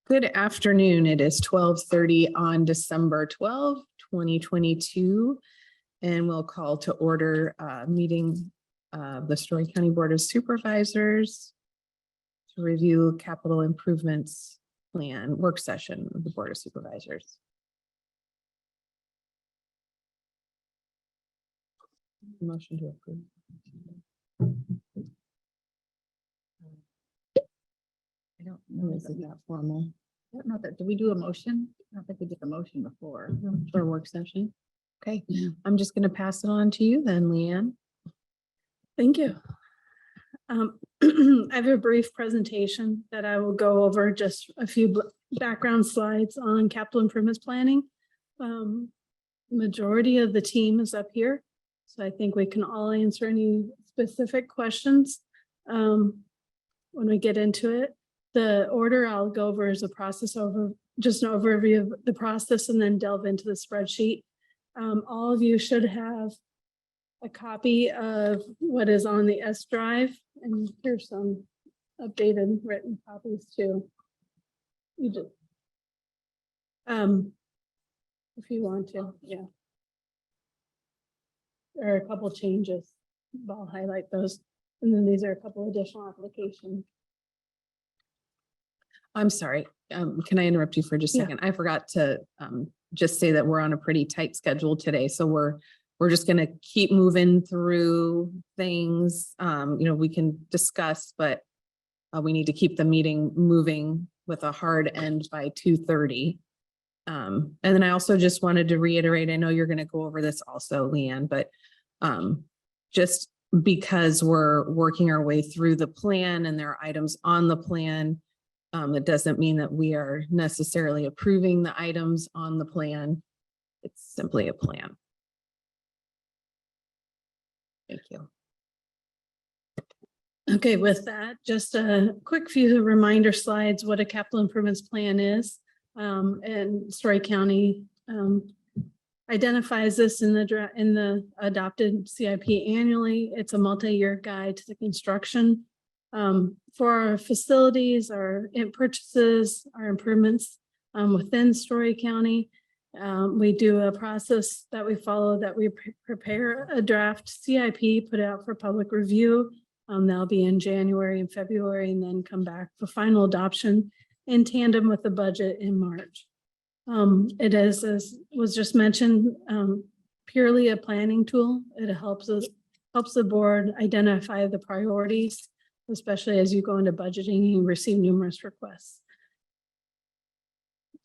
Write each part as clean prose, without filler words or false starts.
Good afternoon. It is 12:30 on December 12, 2022. And we'll call to order meeting the Story County Board of Supervisors to review capital improvements plan work session of the Board of Supervisors. Motion to approve. I don't know. Is it that formal I don't know that. Did we do a motion? I don't think we did the motion before. for a work session? Okay, Yeah. I'm just going to pass it on to you then, Leanne. Thank you. I have a brief presentation that I will go over, just a few background slides on capital improvements planning. Majority of the team is up here, so I think we can all answer any specific questions when we get into it. The order I'll go over is a process just an overview of the process and then delve into the spreadsheet. All of you should have a copy of what is on the S drive, and here's some updated written copies too. You just, if you want to, yeah. There are a couple changes, but I'll highlight those. And then these are a couple additional applications. I'm sorry. Can I interrupt you for just a Yeah. second? I forgot to just say that we're on a pretty tight schedule today. So we're just going to keep moving through things. We can discuss, but we need to keep the meeting moving with a hard end by 2:30. And then I also just wanted to reiterate, I know you're going to go over this also, Leanne, but just because we're working our way through the plan and there are items on the plan, it doesn't mean that we are necessarily approving the items on the plan. It's simply a plan. Thank you. Okay, with that, just a quick few reminder slides, what a capital improvements plan is. And Story County identifies this in the adopted CIP annually. It's a multi-year guide to the construction for our facilities, our purchases, our improvements within Story County. We do a process that we follow, that we prepare a draft CIP, put out for public review. That'll be in January and February, and then come back for final adoption in tandem with the budget in March. It is, as was just mentioned, purely a planning tool. It helps the board identify the priorities, especially as you go into budgeting and receive numerous requests.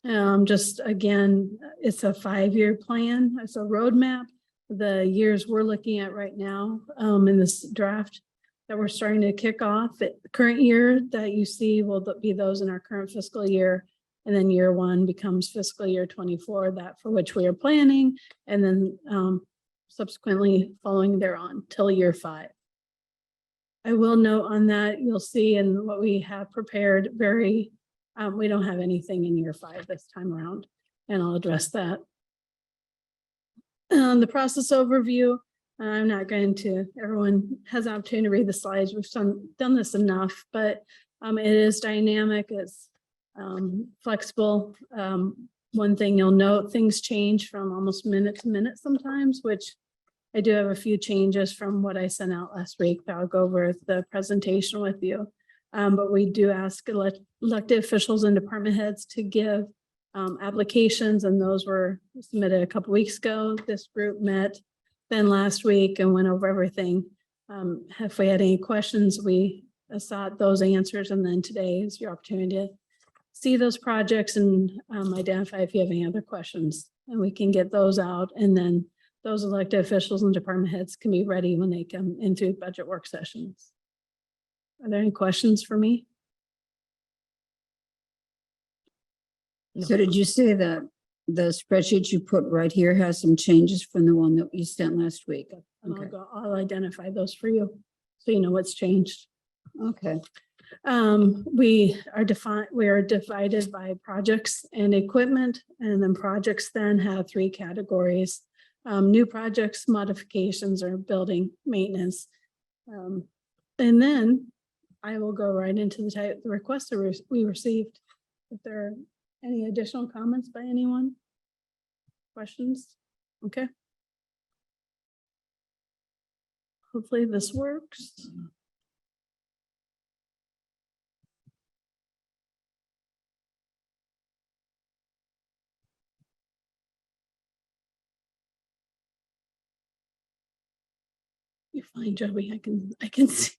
Just again, it's a 5-year plan. It's a roadmap. The years we're looking at right now in this draft that we're starting to kick off, the current year that you see will be those in our current fiscal year. And then year 1 becomes fiscal year 24, that for which we are planning. And then subsequently following thereon till year 5. I will note on that, you'll see in what we have prepared, we don't have anything in year 5 this time around, and I'll address that. The process overview, I'm not going to, everyone has an opportunity to read the slides. We've done this enough, but it is dynamic, it's flexible. One thing you'll note, things change from almost minute to minute sometimes, which I do have a few changes from what I sent out last week that I'll go over the presentation with you. But we do ask elected officials and department heads to give applications, and those were submitted a couple weeks ago. This group met then last week and went over everything. If we had any questions, we sought those answers, and then today is your opportunity to see those projects and identify if you have any other questions, and we can get those out, and then those elected officials and department heads can be ready when they come into budget work sessions. Are there any questions for me? So did you say that the spreadsheet you put right here has some changes from the one that you sent last week? And Okay. I'll identify those for you, so you know what's changed. Okay. We are divided by projects and equipment, and then projects then have 3 categories. New projects, modifications, or building maintenance. And then I will go right into the request that we received. If there are any additional comments by anyone? Questions? Okay. Hopefully this works. You're fine, Joey. I can see.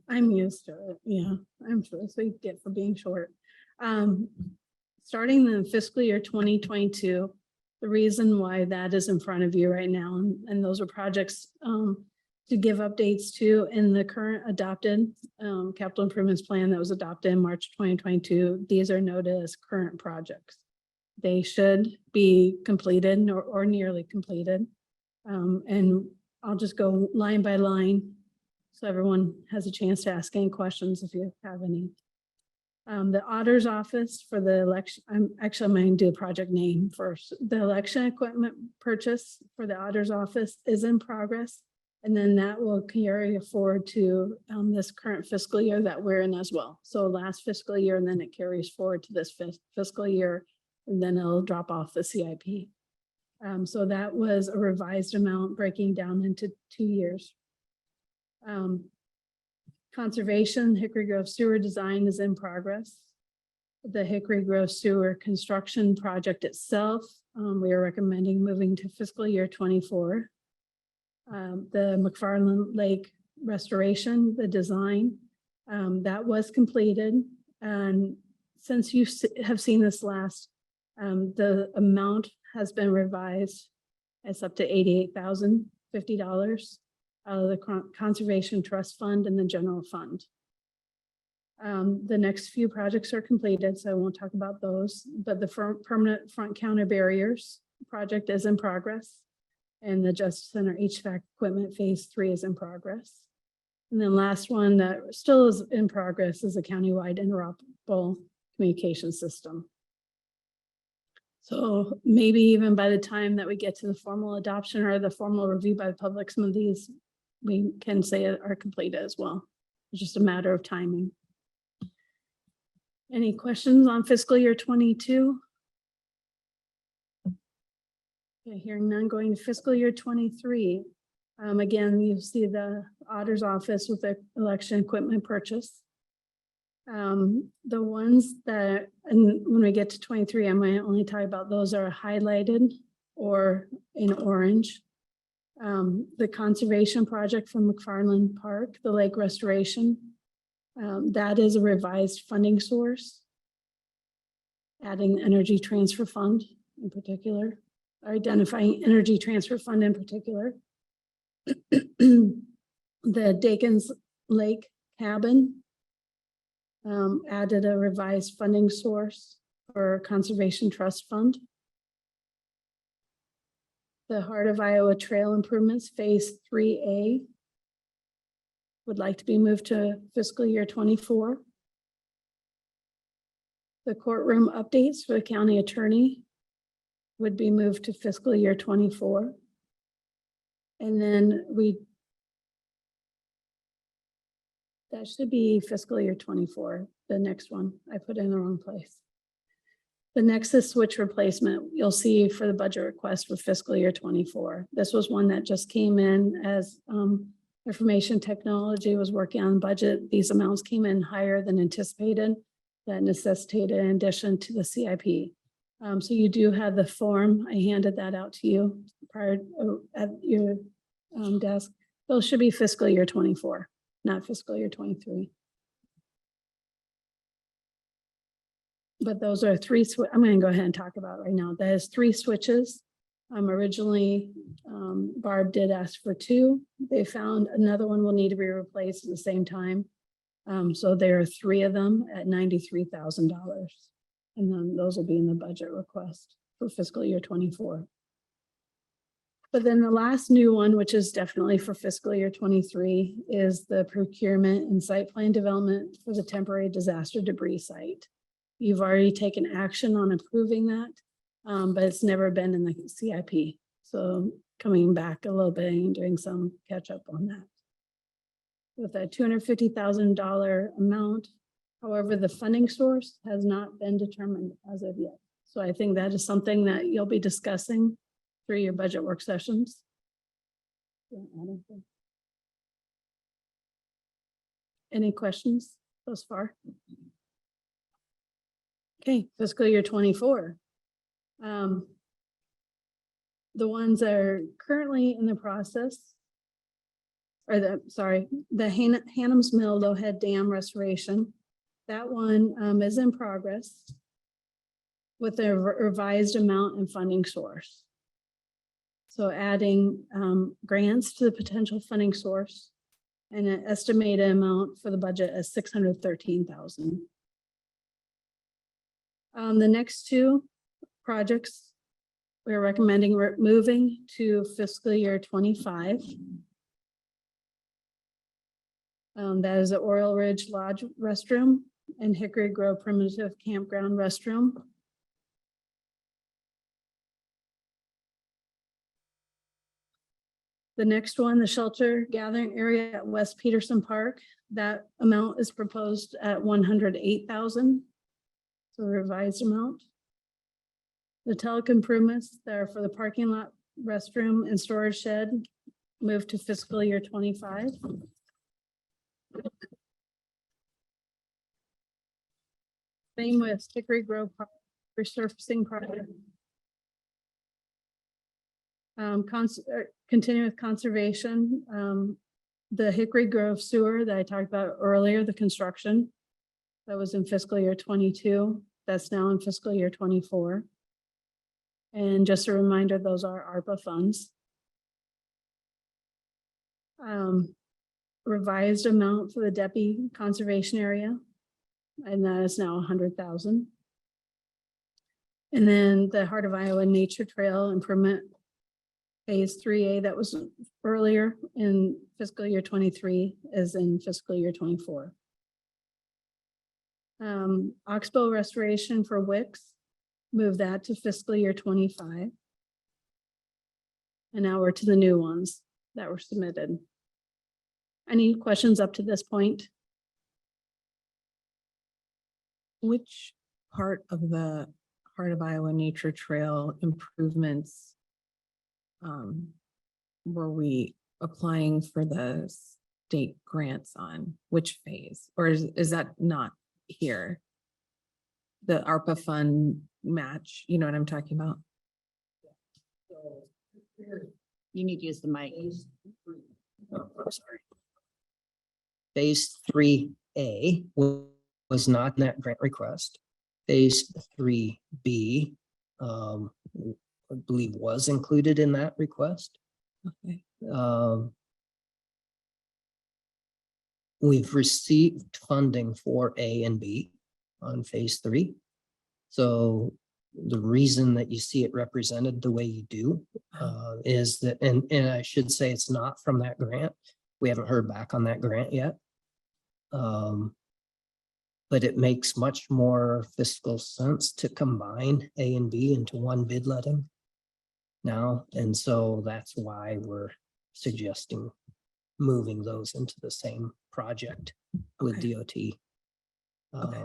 I'm used to it. Yeah, I'm sure that's what you get for being short. Starting the fiscal year 2022, the reason why that is in front of you right now, and those are projects to give updates to in the current adopted capital improvements plan that was adopted in March 2022. These are noted as current projects. They should be completed or nearly completed. And I'll just go line by line so everyone has a chance to ask any questions if you have any. The auditor's office for the election, I'm going to do a project name first. The election equipment purchase for the auditor's office is in progress. And then that will carry forward to this current fiscal year that we're in as well. So last fiscal year, and then it carries forward to this fiscal year, and then it'll drop off the CIP. So that was a revised amount breaking down into 2 years. Conservation, Hickory Grove sewer design is in progress. The Hickory Grove sewer construction project itself, we are recommending moving to fiscal year 24. The McFarland Lake restoration, the design, that was completed. And since you have seen this last, the amount has been revised. It's up to $88,050 out of the Conservation Trust Fund and the General Fund. The next few projects are completed, so I won't talk about those, but the permanent front counter barriers project is in progress. And the Justice Center HVAC equipment phase 3 is in progress. And then last one that still is in progress is a countywide interoperable communication system. So maybe even by the time that we get to the formal adoption or the formal review by the public, some of these we can say are completed as well. It's just a matter of timing. Any questions on fiscal year 22? Okay, hearing none, going to fiscal year 23. Again, you see the auditor's office with the election equipment purchase. The ones that, and when we get to 23, I might only talk about those that are highlighted or in orange. The conservation project from McFarland Park, the lake restoration, that is a revised funding source. Adding energy transfer fund in particular, or identifying energy transfer fund in particular. The Dakins Lake cabin added a revised funding source for Conservation Trust Fund. The Heart of Iowa Trail Improvements Phase 3A would like to be moved to fiscal year 24. The courtroom updates for the county attorney would be moved to fiscal year 24. And then that should be fiscal year 24, the next one. I put in the wrong place. The Nexus switch replacement, you'll see for the budget request for fiscal year 24. This was one that just came in as information technology was working on budget. These amounts came in higher than anticipated. That necessitated an addition to the CIP. So you do have the form. I handed that out to you prior at your desk. Those should be fiscal year 24, not fiscal year 23. But those are three, I'm going to go ahead and talk about right now. There's 3 switches. Originally, Barb did ask for 2. They found another one will need to be replaced at the same time. So there are 3 of them at $93,000. And then those will be in the budget request for fiscal year 24. But then the last new one, which is definitely for fiscal year 23, is the procurement and site plan development for the temporary disaster debris site. You've already taken action on approving that, but it's never been in the CIP. So coming back a little bit and doing some catch up on that. with a $250,000 amount. However, the funding source has not been determined as of yet. So I think that is something that you'll be discussing through your budget work sessions. Yeah, I don't think. Any questions thus far? Okay, fiscal year 24. The ones that are currently in the process, or the Hannum's Mill Lowhead Dam restoration. That one is in progress with a revised amount and funding source. So adding grants to the potential funding source and an estimated amount for the budget is $613,000. The next two projects we're recommending moving to fiscal year 25. That is the Oriole Ridge Lodge restroom and Hickory Grove Primitive Campground restroom. The next one, the shelter gathering area at West Peterson Park, that amount is proposed at $108,000. So revised amount. The Telic improvements there for the parking lot, restroom and storage shed moved to fiscal year 25. Same with Hickory Grove resurfacing project. Continue with conservation. The Hickory Grove sewer that I talked about earlier, the construction that was in fiscal year 22, that's now in fiscal year 24. And just a reminder, those are ARPA funds. Revised amount for the Deppy conservation area, and that is now 100,000. And then the Heart of Iowa Nature Trail Improvement Phase 3A that was earlier in fiscal year 23 is in fiscal year 24. Oxbow restoration for Wicks, move that to fiscal year 25. And now we're to the new ones that were submitted. Any questions up to this point? Which part of the Heart of Iowa Nature Trail improvements were we applying for the state grants on? Which phase? Or is that not here? The ARPA fund match, you know what I'm talking about? You need to use the mic. Oh, I'm sorry. Phase 3A was not in that grant request. Phase 3B, I believe was included in that request. Okay. We've received funding for A and B on phase 3. So the reason that you see it represented the way you do is that, and I should say it's not from that grant. We haven't heard back on that grant yet. But it makes much more fiscal sense to combine A and B into one bid letting now. And so that's why we're suggesting moving those into the same project with Okay. DOT. Okay.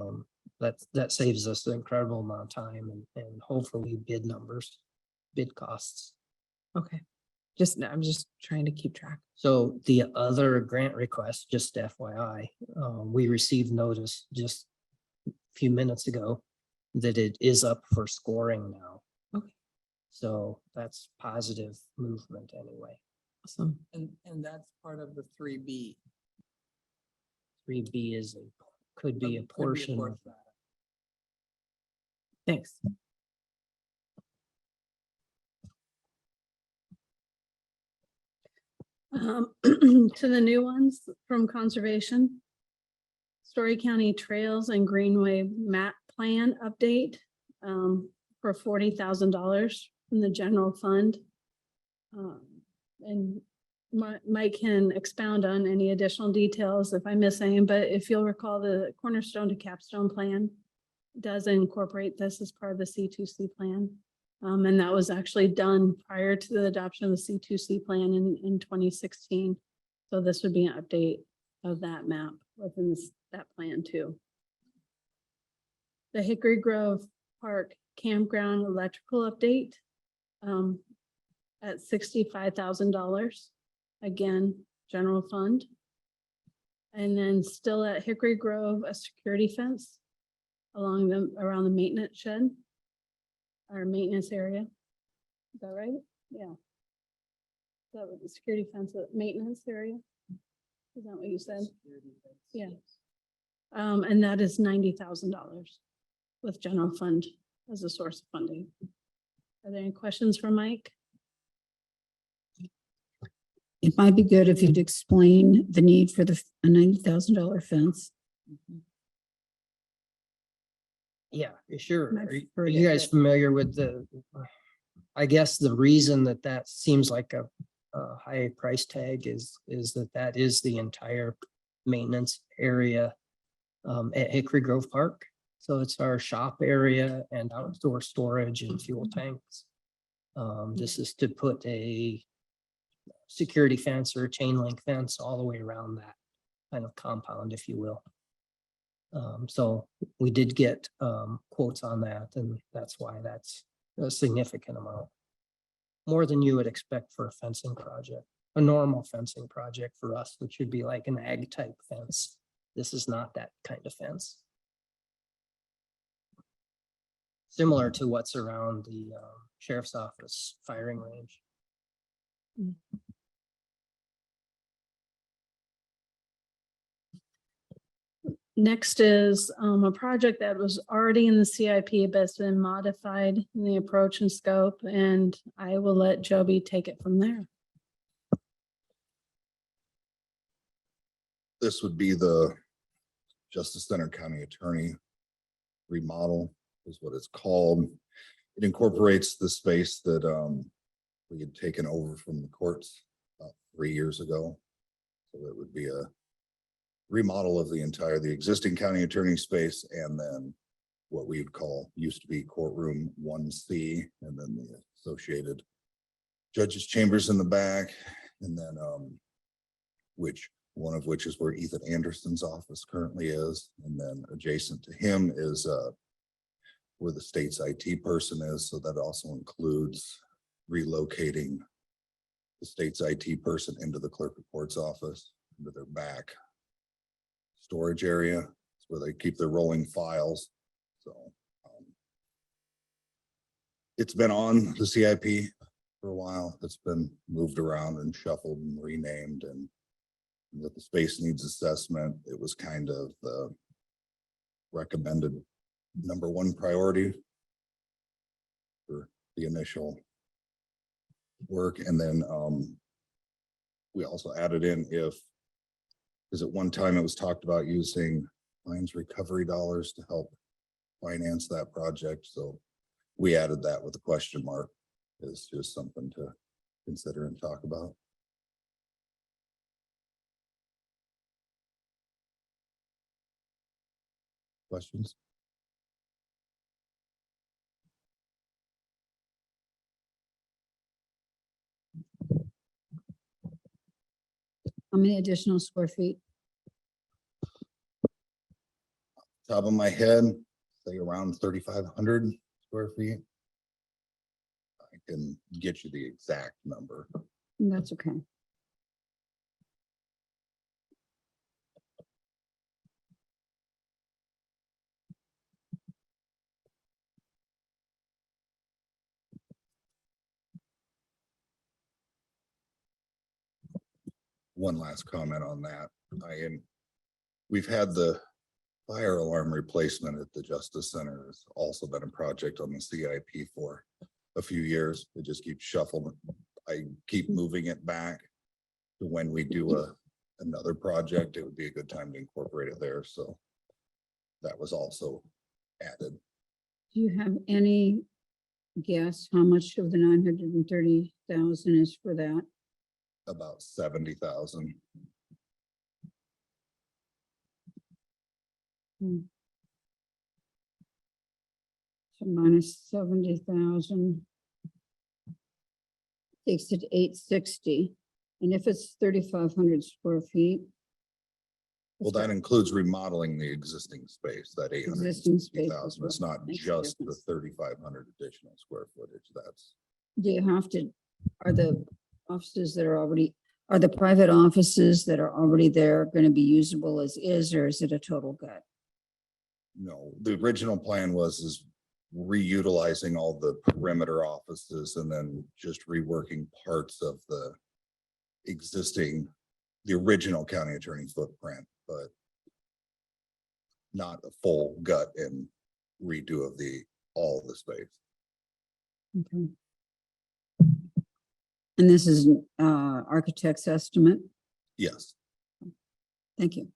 That saves us an incredible amount of time and hopefully bid costs. Okay. I'm just trying to keep track. So the other grant request, just FYI, we received notice just a few minutes ago that it is up for scoring now. Okay. So that's positive movement anyway. Awesome. And that's part of the 3B. 3B could be a portion of that. Thanks. To the new ones from conservation. Story County Trails and Greenway map plan update for $40,000 from the general fund. And Mike can expound on any additional details if I miss any, but if you'll recall, the Cornerstone to Capstone plan does incorporate this as part of the C2C plan. And that was actually done prior to the adoption of the C2C plan in 2016. So this would be an update of that map within that plan too. The Hickory Grove Park Campground electrical update at $65,000. Again, general fund. And then still at Hickory Grove, a security fence around the maintenance shed or maintenance area. Is that right? Yeah. Is that what the security fence at maintenance area? Is that what you said? Yeah. And that is $90,000 with general fund as a source of funding. Are there any questions for Mike? It might be good if you'd explain the need for a $90,000 fence. Yeah, sure. I've Are heard you it, guys but- familiar with I guess the reason that seems like a high price tag is that is the entire maintenance area at Hickory Grove Park. So it's our shop area and outdoor storage and fuel tanks. This is to put a security fence or a chain link fence all the way around that kind of compound, if you will. So we did get quotes on that, and that's why that's a significant amount. More than you would expect for a fencing project, a normal fencing project for us, which would be like an ag type fence. This is not that kind of fence. Similar to what's around the sheriff's office firing range. Next is a project that was already in the CIP, but it's been modified in the approach and scope, and I will let Joby take it from there. This would be the Justice Center County Attorney remodel is what it's called. It incorporates the space that we had taken over from the courts about 3 years ago. So it would be a remodel of the existing county attorney space, and then what we would call, used to be courtroom 1C, and then the associated judges' chambers in the back, and then one of which is where Ethan Anderson's office currently is, and then adjacent to him is where the state's IT person is. So that also includes relocating the state's IT person into the clerk of court's office, into their back storage area. It's where they keep their rolling files. So it's been on the CIP for a while. It's been moved around and shuffled and renamed, and with the space needs assessment, it was kind of the recommended #1 priority for the initial work. And then we also added in because at one time it was talked about using fines recovery dollars to help finance that project. So we added that with a question mark. It's just something to consider and talk about. Questions? How many additional square feet? Top of my head, say around 3,500 square feet. I can get you the exact number. That's okay. One last comment on that. We've had the fire alarm replacement at the Justice Center. Has also been a project on the CIP for a few years. It just keeps shuffled. I keep moving it back to when we do another project. It would be a good time to incorporate it there. So that was also added. Do you have any guess how much of the 930,000 is for that? About 70,000. So minus 70,000. Takes it to 860. And if it's 3,500 square feet, Well, that includes remodeling the existing space, that eight hundred and Existing sixty space. thousand. It's not Makes a just the difference. 3,500 additional square footage. That's, Do you have to, are the offices that are already, are the private offices that are already there going to be usable as is, or is it a total gut? no, the original plan is reutilizing all the perimeter offices and then just reworking parts of the existing, the original county attorney footprint, but not a full gut and redo of all the space. Okay. And this is architect's estimate? Yes. Thank you.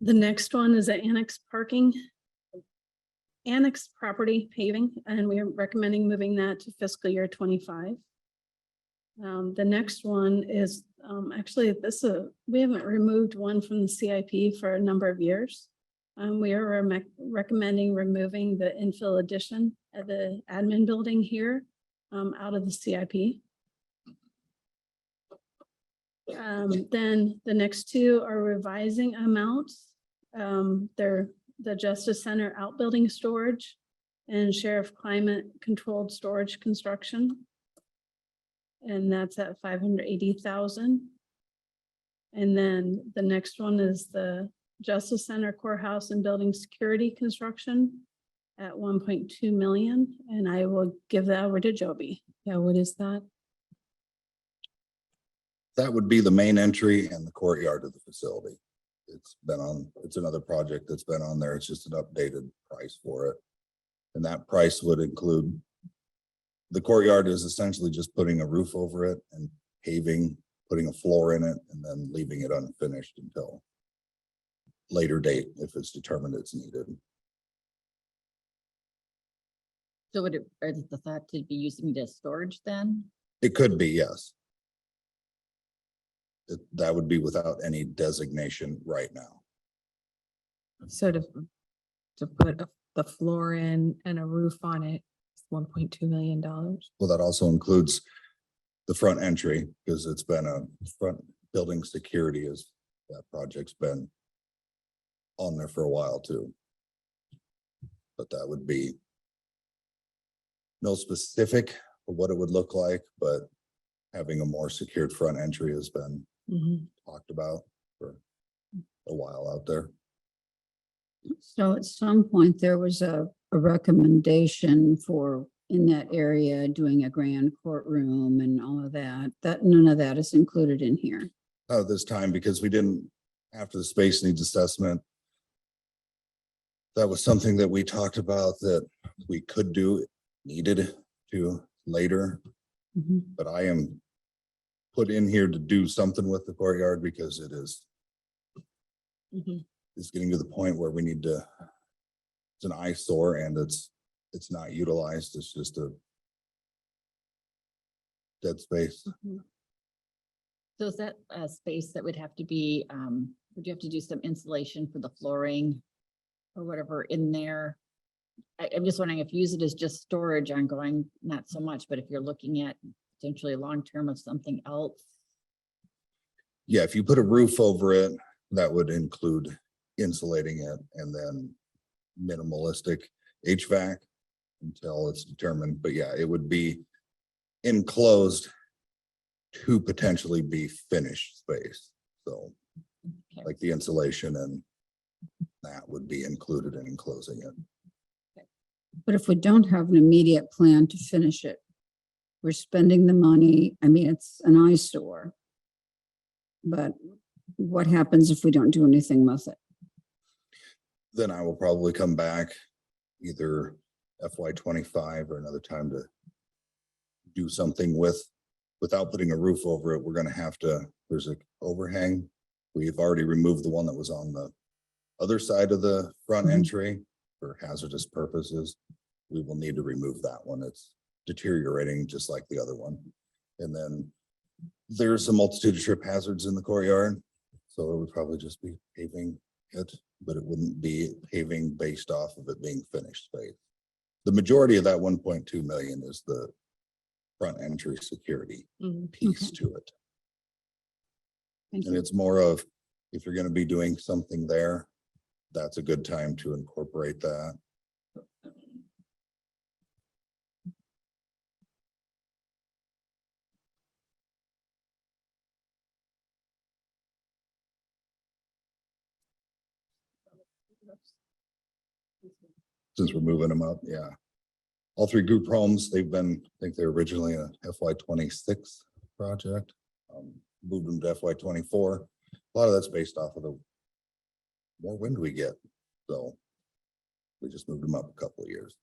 The next one is the annex parking. Annex property paving, and we are recommending moving that to fiscal year 25. The next one is, actually, we haven't removed one from the CIP for a number of years. We are recommending removing the infill addition at the admin building here, out of the CIP. Then the next two are revising amounts. They're the Justice Center outbuilding storage and Sheriff Climate Controlled Storage Construction. And that's at 580,000. And then the next one is the Justice Center Courthouse and Building Security Construction at 1.2 million. And I will give that over to Joby. Yeah, what is that? That would be the main entry and the courtyard of the facility. It's another project that's been on there. It's just an updated price for it. And that price would include, the courtyard is essentially just putting a roof over it and paving, putting a floor in it, and then leaving it unfinished until later date if it's determined it's needed. So would it, or is the thought to be using it as storage then? It could be, yes. That would be without any designation right now. So to put the floor in and a roof on it, it's $1.2 million. Well, that also includes the front entry because it's been a front building security as that project's been on there for a while too. But that would be no specific of what it would look like, but having a more secured front entry has been talked about for a while out there. So at some point, there was a recommendation for in that area doing a grand courtroom and all of that. That none of that is included in here. This time because we didn't, after the space needs assessment, that was something that we talked about that we could do, needed to later. But I am put in here to do something with the courtyard because it is it's getting to the point where we need to, it's an eyesore and it's not utilized. It's just a dead space. So is that a space that would have to be, would you have to do some insulation for the flooring or whatever in there? I'm just wondering if you use it as just storage ongoing, not so much, but if you're looking at potentially long-term of something else. Yeah, if you put a roof over it, that would include insulating it and then minimalistic HVAC until it's determined. But yeah, it would be enclosed to potentially be finished space. So Okay. like the insulation and that would be included in enclosing it. But if we don't have an immediate plan to finish it, we're spending the money. I mean, it's an eyesore. But what happens if we don't do anything with it? Then I will probably come back either FY25 or another time to do something without putting a roof over it. We're going to have to, there's an overhang. We've already removed the one that was on the other side of the front entry for hazardous purposes. We will need to remove that one. It's deteriorating just like the other one. And then there's a multitude of trip hazards in the courtyard. So it would probably just be paving it, but it wouldn't be paving based off of it being finished space. The majority of that 1.2 million is the front entry security Mhm. piece to it. Thank And you. it's more of, if you're gonna be doing something there, that's a good time to incorporate that. Since we're moving them up, yeah. All three group homes, they've been, I think they're originally a FY 26 project. Moved them to FY 24. A lot of that's based off of the more wind we get, so we just moved them up a couple of years.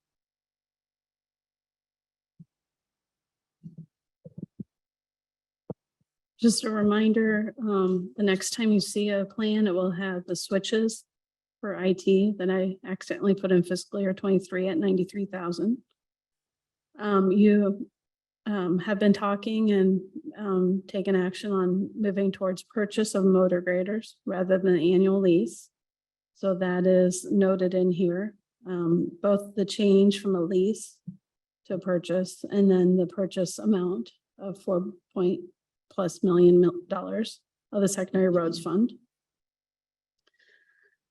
Just a reminder, the next time you see a plan, it will have the switches for IT that I accidentally put in fiscal year 23 at 93,000. You have been talking and taken action on moving towards purchase of motor graders rather than annual lease. So that is noted in here, both the change from a lease to a purchase and then the purchase amount of $4+ million of the secondary roads fund.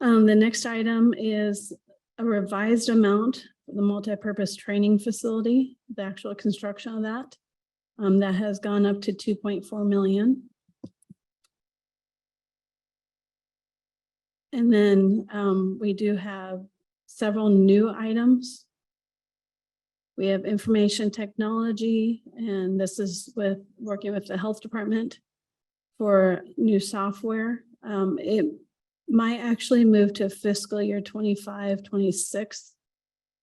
The next item is a revised amount for the multipurpose training facility, the actual construction of that. That has gone up to 2.4 million. And then we do have several new items. We have information technology, and this is with working with the health department for new software. It might actually move to fiscal year 25, 26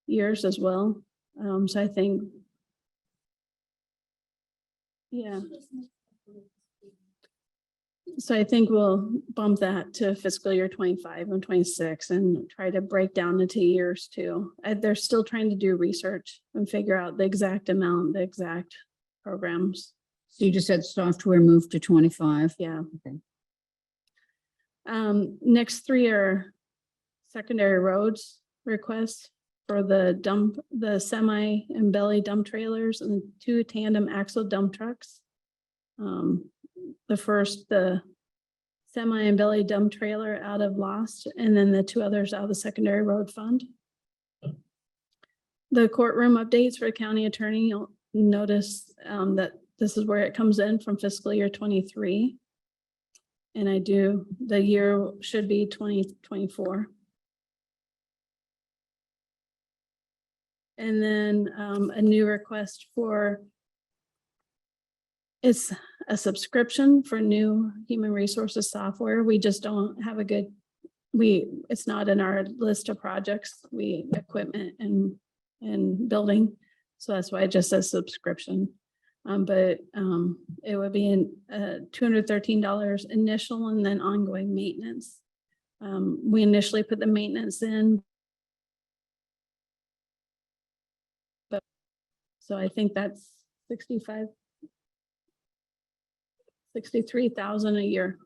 years as well. So I think, yeah. So I think we'll bump that to fiscal year 25 and 26 and try to break down into years too. They're still trying to do research and figure out the exact amount, the exact programs. So you just said software moved to 25. Yeah. Okay. Next three are secondary roads requests for the semi and belly dump trailers and 2 tandem axle dump trucks. The first, the semi and belly dump trailer out of Lost, and then the 2 others out of the secondary road fund. The courtroom updates for county attorney, you'll notice that this is where it comes in from fiscal year 23. And the year should be 2024. And then a new request for, it's a subscription for new human resources software. We just don't have a good, it's not in our list of projects, equipment and building. So that's why it just says subscription. But it would be in $213 initial and then ongoing maintenance. We initially put the maintenance in. But so I think that's 63,000 a year.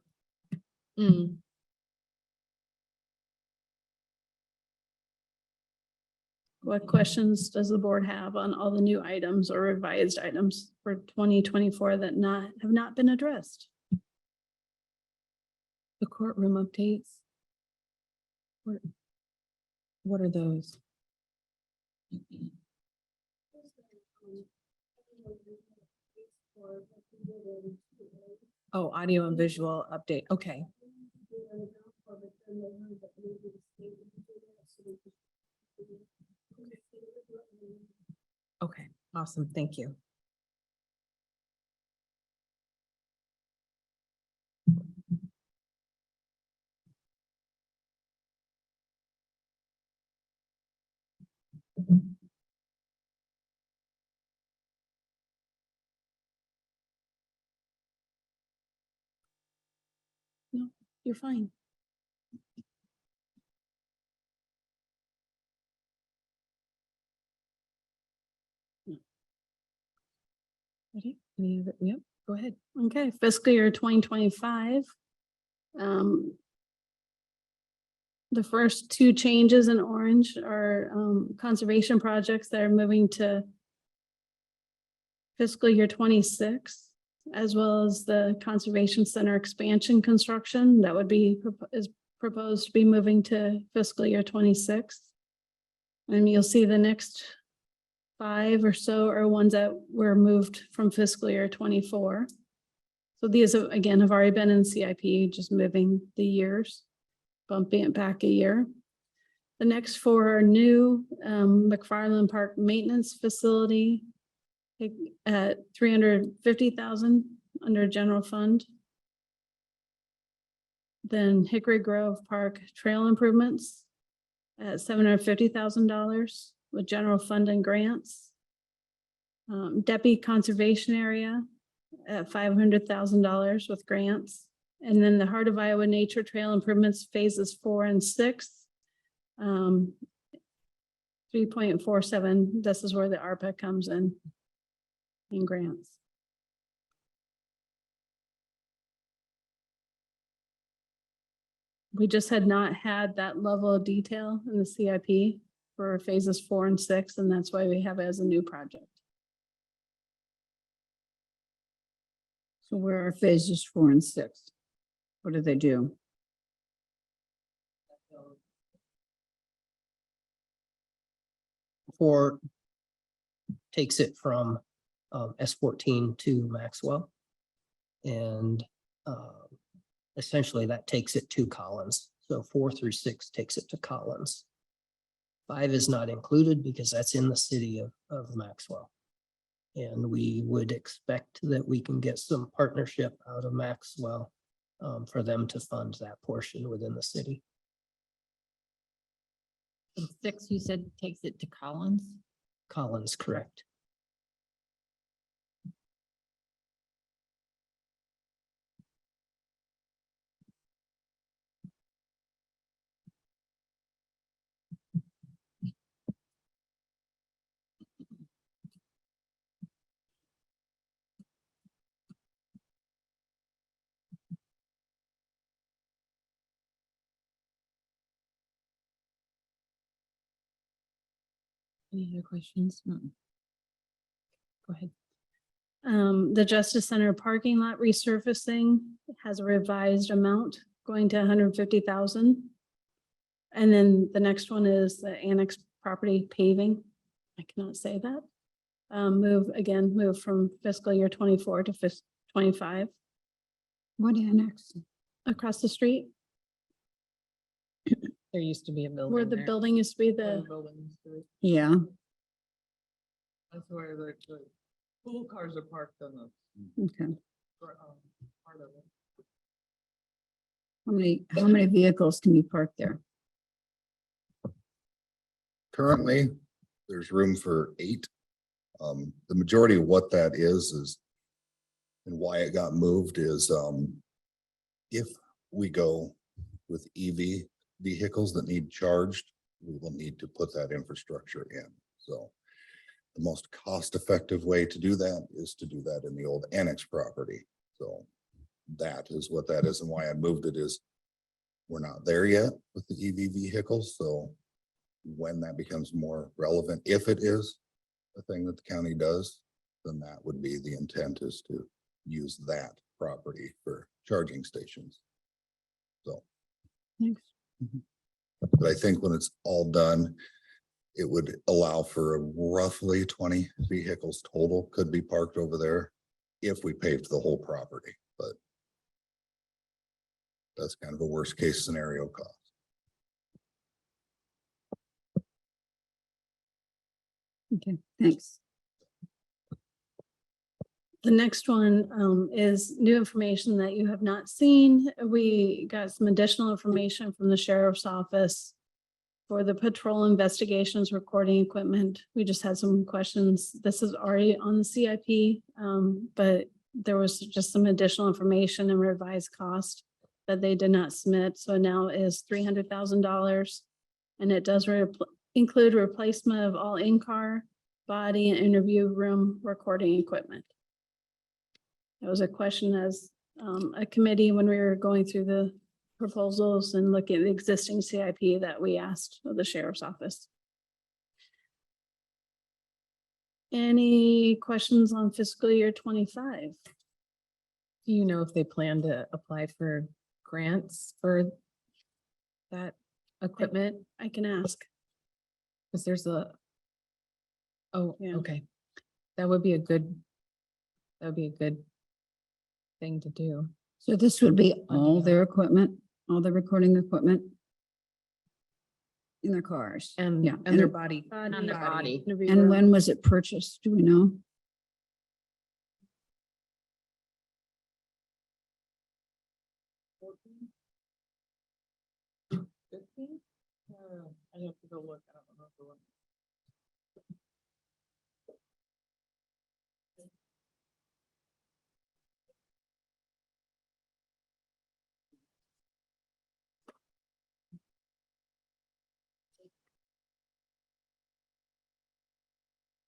Mm. What questions does the board have on all the new items or revised items for 2024 that have not been addressed? The courtroom updates. What are those? Oh, audio and visual update. Okay. Okay, awesome. Thank you. No, you're fine. Ready? Any of it? Yep, go ahead. Okay, fiscal year 2025. The first 2 changes in orange are conservation projects that are moving to fiscal year 26, as well as the Conservation Center expansion construction that would be, is proposed to be moving to fiscal year 26. And you'll see the next 5 or so are ones that were moved from fiscal year 24. So these, again, have already been in CIP, just moving the years, bumping it back a year. The next 4 are new, McFarland Park Maintenance Facility at $350,000 under general fund. Then Hickory Grove Park Trail Improvements at $750,000 with general fund and grants. Deppy Conservation Area at $500,000 with grants. And then the Heart of Iowa Nature Trail Improvements phases 4 and 6. 3.47, this is where the ARPA comes in grants. We just had not had that level of detail in the CIP for phases 4 and 6, and that's why we have it as a new project. So where are phases 4 and 6? What do they do? Four takes it from S14 to Maxwell. And essentially that takes it to Collins. So 4 through 6 takes it to Collins. 5 is not included because that's in the city of Maxwell. And we would expect that we can get some partnership out of Maxwell for them to fund that portion within the city. And 6, you said takes it to Collins? Collins, correct. Any other questions? No. Go ahead. The Justice Center parking lot resurfacing has a revised amount going to 150,000. And then the next one is the annex property paving. I cannot say that. Move from fiscal year 24 to fiscal 25 What annex? across the street There used to be a building where the there. building used to be Where the, the building used to be. Yeah, That's where the pool cars are parked on the okay. part of it. How many vehicles can be parked there? Currently, there's room for 8. The majority of what that is and why it got moved is, if we go with EV vehicles that need charged, we will need to put that infrastructure in. So the most cost-effective way to do that is to do that in the old annex property. So that is what that is, and why I moved it is we're not there yet with the EV vehicles. So when that becomes more relevant, if it is a thing that the county does, then that would be the intent, is to use that property for charging stations. So, Thanks. but I think when it's all done, it would allow for roughly 20 vehicles total could be parked over there if we paved the whole property, but that's kind of a worst case scenario cost. Okay, thanks. the next one is new information that you have not seen. We got some additional information from the sheriff's office for the patrol investigations recording equipment. We just had some questions. This is already on the CIP, but there was just some additional information and revised cost that they did not submit. So now is $300,000. And it does include replacement of all in-car, body, and interview room recording equipment. That was a question as a committee when we were going through the proposals and looking at the existing CIP, that we asked of the sheriff's office. Any questions on fiscal year 25? Do you know if they plan to apply for grants for that equipment? I can ask. Because there's oh, Yeah. okay. That would be a good thing to do. So this would be all their equipment, all the recording equipment in their cars. And, Yeah, and their body. On the body. And when was it purchased? Do we know? I have to go look. I don't remember when.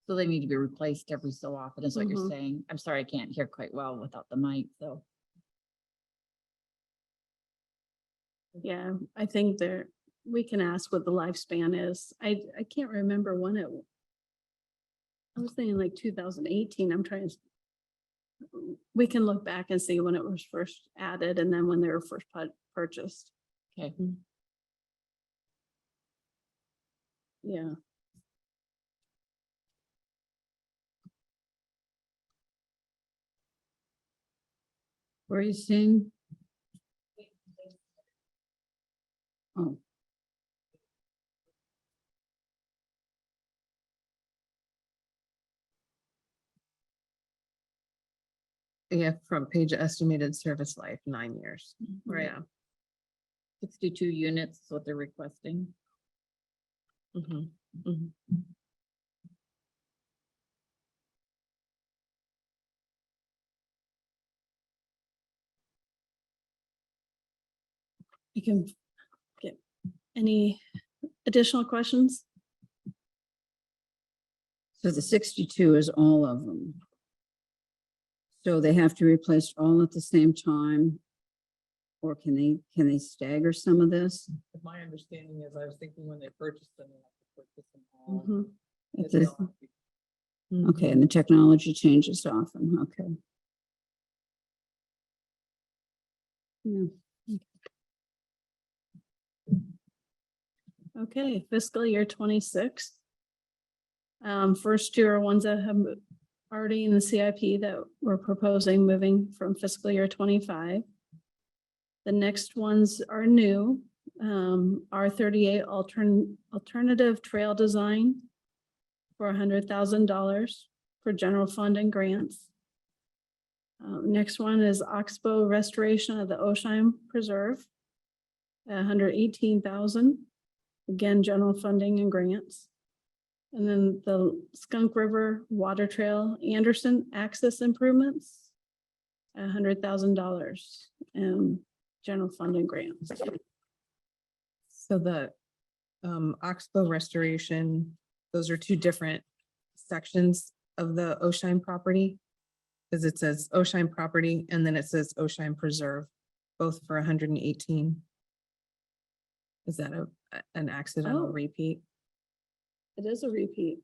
So they need to be replaced every so often is what you're Mhm. saying. I'm sorry, I can't hear quite well without the mic, so. Yeah, I think we can ask what the lifespan is. I can't remember when I was thinking like 2018. I'm trying to. We can look back and see when it was first added and then when they were first purchased. Okay. Yeah. Where are you seeing? Oh, Yeah, front page estimated service life, 9 years. Right. Yeah. 62 units is what they're requesting. Mhm, mhm. You can get any additional questions? so the 62 is all of them. So they have to replace all at the same time? Or can they stagger some of this? My understanding is, I was thinking when they purchased them, they have to purchase them all. Mhm. If They this- don't have to- Okay, and the technology changes often, okay. Yeah. Okay, fiscal year 26. First two are ones that have already in the CIP that we're proposing moving from fiscal year 25. The next ones are new, R38 alternative trail design for $100,000 for general fund and grants. Next one is Oxbow restoration of the Osheim Preserve, 118,000. Again, general funding and grants. And then the Skunk River Water Trail Anderson access improvements, $100,000 and general funding grants. So the Oxbow restoration, those are two different sections of the Osheim property. Because it says Osheim property and then it says Osheim Preserve, both for 118. Is that an accidental Oh. repeat? It is a repeat.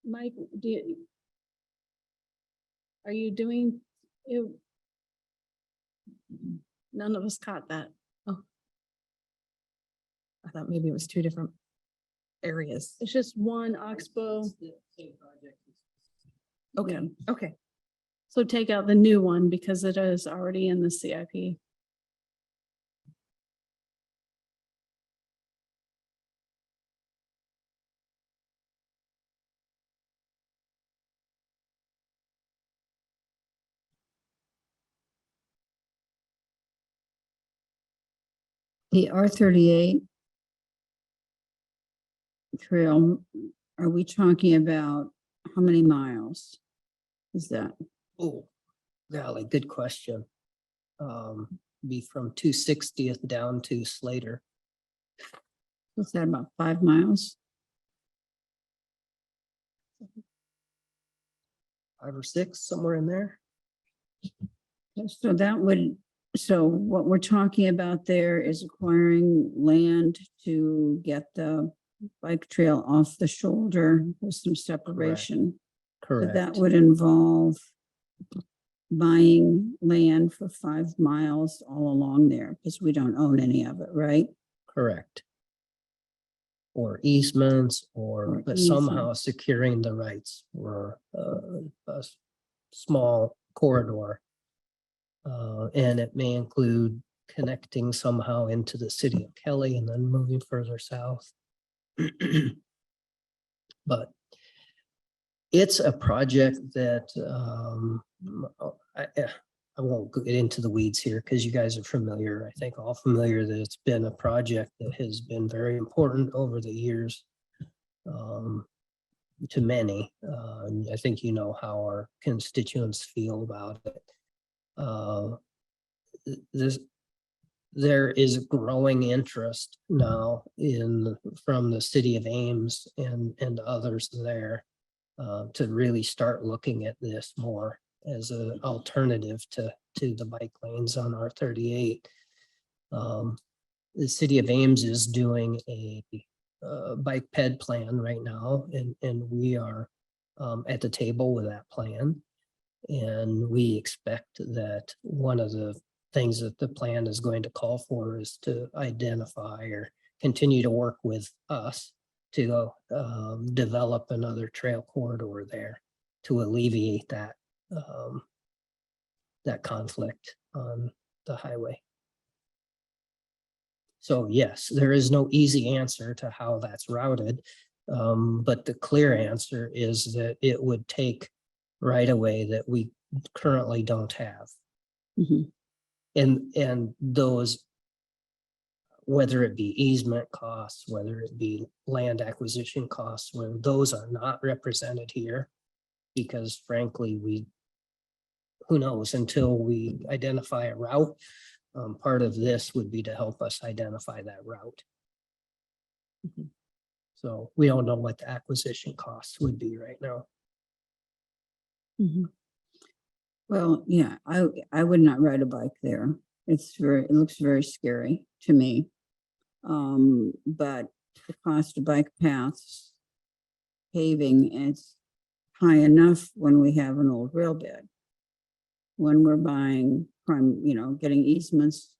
Mike, are you doing it? None of us caught that. I thought maybe it was two different areas. It's just one Oxbow. It's the same project. Okay, okay. So take out the new one because it is already in the CIP. The R38 trail, are we talking about how many miles? Is that, Oh, golly, good question. Be from 260th down to Slater. is that about 5 miles? 5 or 6, somewhere in there. So that would, so what we're talking about there is acquiring land to get the bike trail off the shoulder with some separation. But that Correct. would involve buying land for 5 miles all along there because we don't own any of it, right? Correct. Or easements Or or, but somehow easement. securing the rights for small corridor. And it may include connecting somehow into the city of Kelly and then moving further south. But it's a project that I won't get into the weeds here because you guys are familiar, I think all familiar that it's been a project that has been very important over the years to many. And I think you know how our constituents feel about it. There is growing interest now from the city of Ames and others there to really start looking at this more as an alternative to the bike lanes on R38. The city of Ames is doing a bike ped plan right now, and we are at the table with that plan. And we expect that one of the things that the plan is going to call for is to identify or continue to work with us to develop another trail corridor there to alleviate that conflict on the highway. So yes, there is no easy answer to how that's routed. But the clear answer is that it would take right away that we currently don't have. Mhm. And those, whether it be easement costs, whether it be land acquisition costs, where those are not represented here, because frankly, who knows, until we identify a route, part of this would be to help us identify that route. So we don't know what the acquisition costs would be right now. Mhm. Well, yeah, I would not ride a bike there. It looks very scary to me. But the cost of bike paths, paving, is high enough when we have an old rail bed. When we're buying prime, getting easements,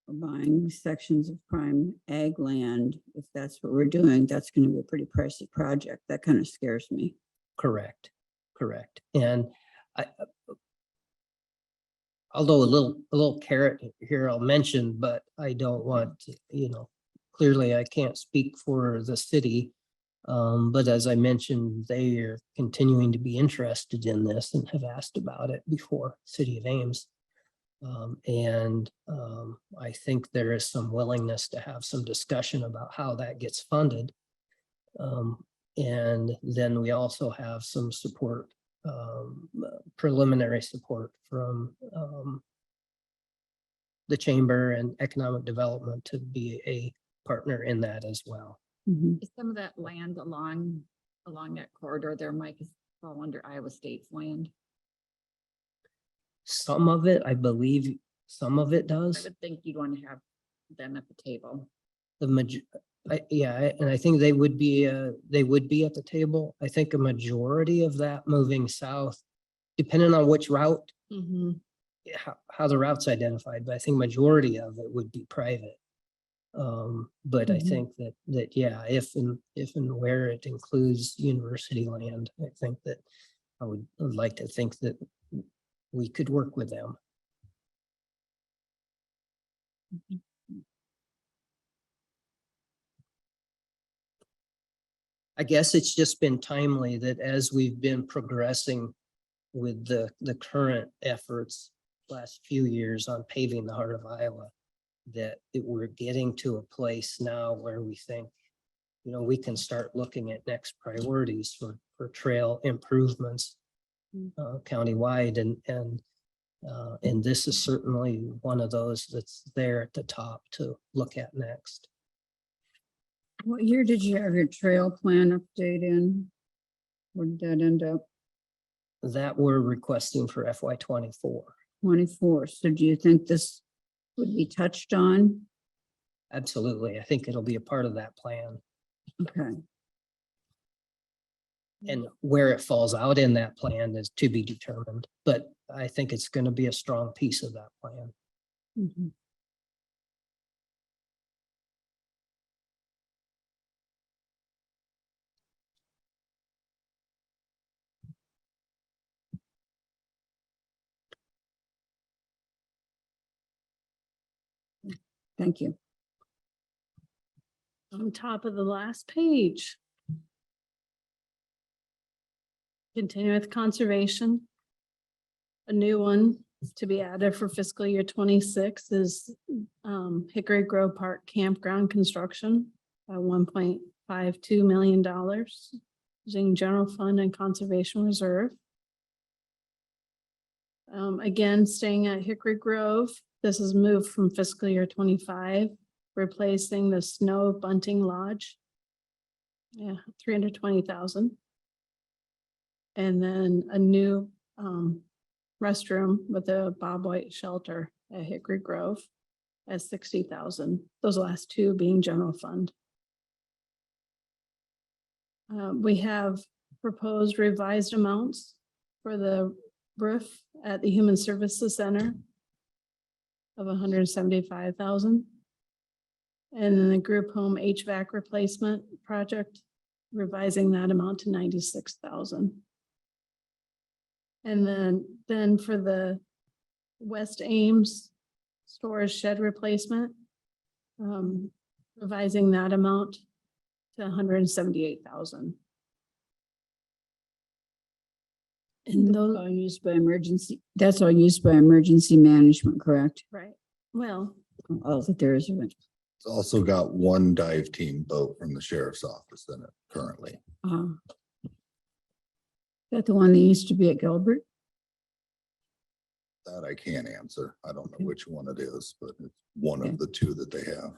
or buying sections of prime ag land, if that's what we're doing, that's gonna be a pretty pricey project. That kind of scares me. Correct. And I, although a little carrot here I'll mention, but I don't want to, clearly I can't speak for the city. But as I mentioned, they are continuing to be interested in this and have asked about it before City of Ames. I think there is some willingness to have some discussion about how that gets funded. And then we also have some support, preliminary support from the Chamber and Economic Development to be a partner in that as well. Mhm. Is some of that land along that corridor there, Mike, is fall under Iowa State's land? Some of it, I believe, some of it I does. would think you'd want to have them at the table. And I think they would be at the table. I think a majority of that moving south, depending on which route, how the route's identified, but I think majority of it would be private. But I Mhm. think that, yeah, if and where it includes university land, I think that I would like to think that we could work with them. I guess it's just been timely that as we've been progressing with the current efforts last few years on paving the heart of Iowa, that we're getting to a place now where we think, we can start looking at next priorities for trail improvements countywide, and this is certainly one of those that's there at the top to look at next. What year did you have your trail plan update in? Where did that end up? That we're requesting for FY24. 24. So do you think this would be touched on? Absolutely. I think it'll be a part of that plan. Okay. And where it falls out in that plan is to be determined, but I think it's going to be a strong piece of that plan. Mhm. Thank you. On top of the last page. Continue with conservation. A new one to be added for fiscal year 26 is Hickory Grove Park Campground Construction. $1.52 million using general fund and conservation reserve. Again, staying at Hickory Grove, this is moved from fiscal year 25, replacing the Snow Bunting Lodge. Yeah, 320,000. And then a new restroom with a Bob White shelter at Hickory Grove at 60,000. Those last two being general fund. We have proposed revised amounts for the roof at the Human Services Center of 175,000. And then the group home HVAC replacement project, revising that amount to 96,000. And then for the West Ames storage shed replacement, revising that amount to 178,000. And That's those, all used by emergency, that's all used by emergency management, correct? right, well, Oh, that there is. It's also got one dive team boat from the sheriff's office in it currently. That the one that used to be at Gilbert? That I can't answer. I don't know which one it is, but it's one Okay. of the two that they have.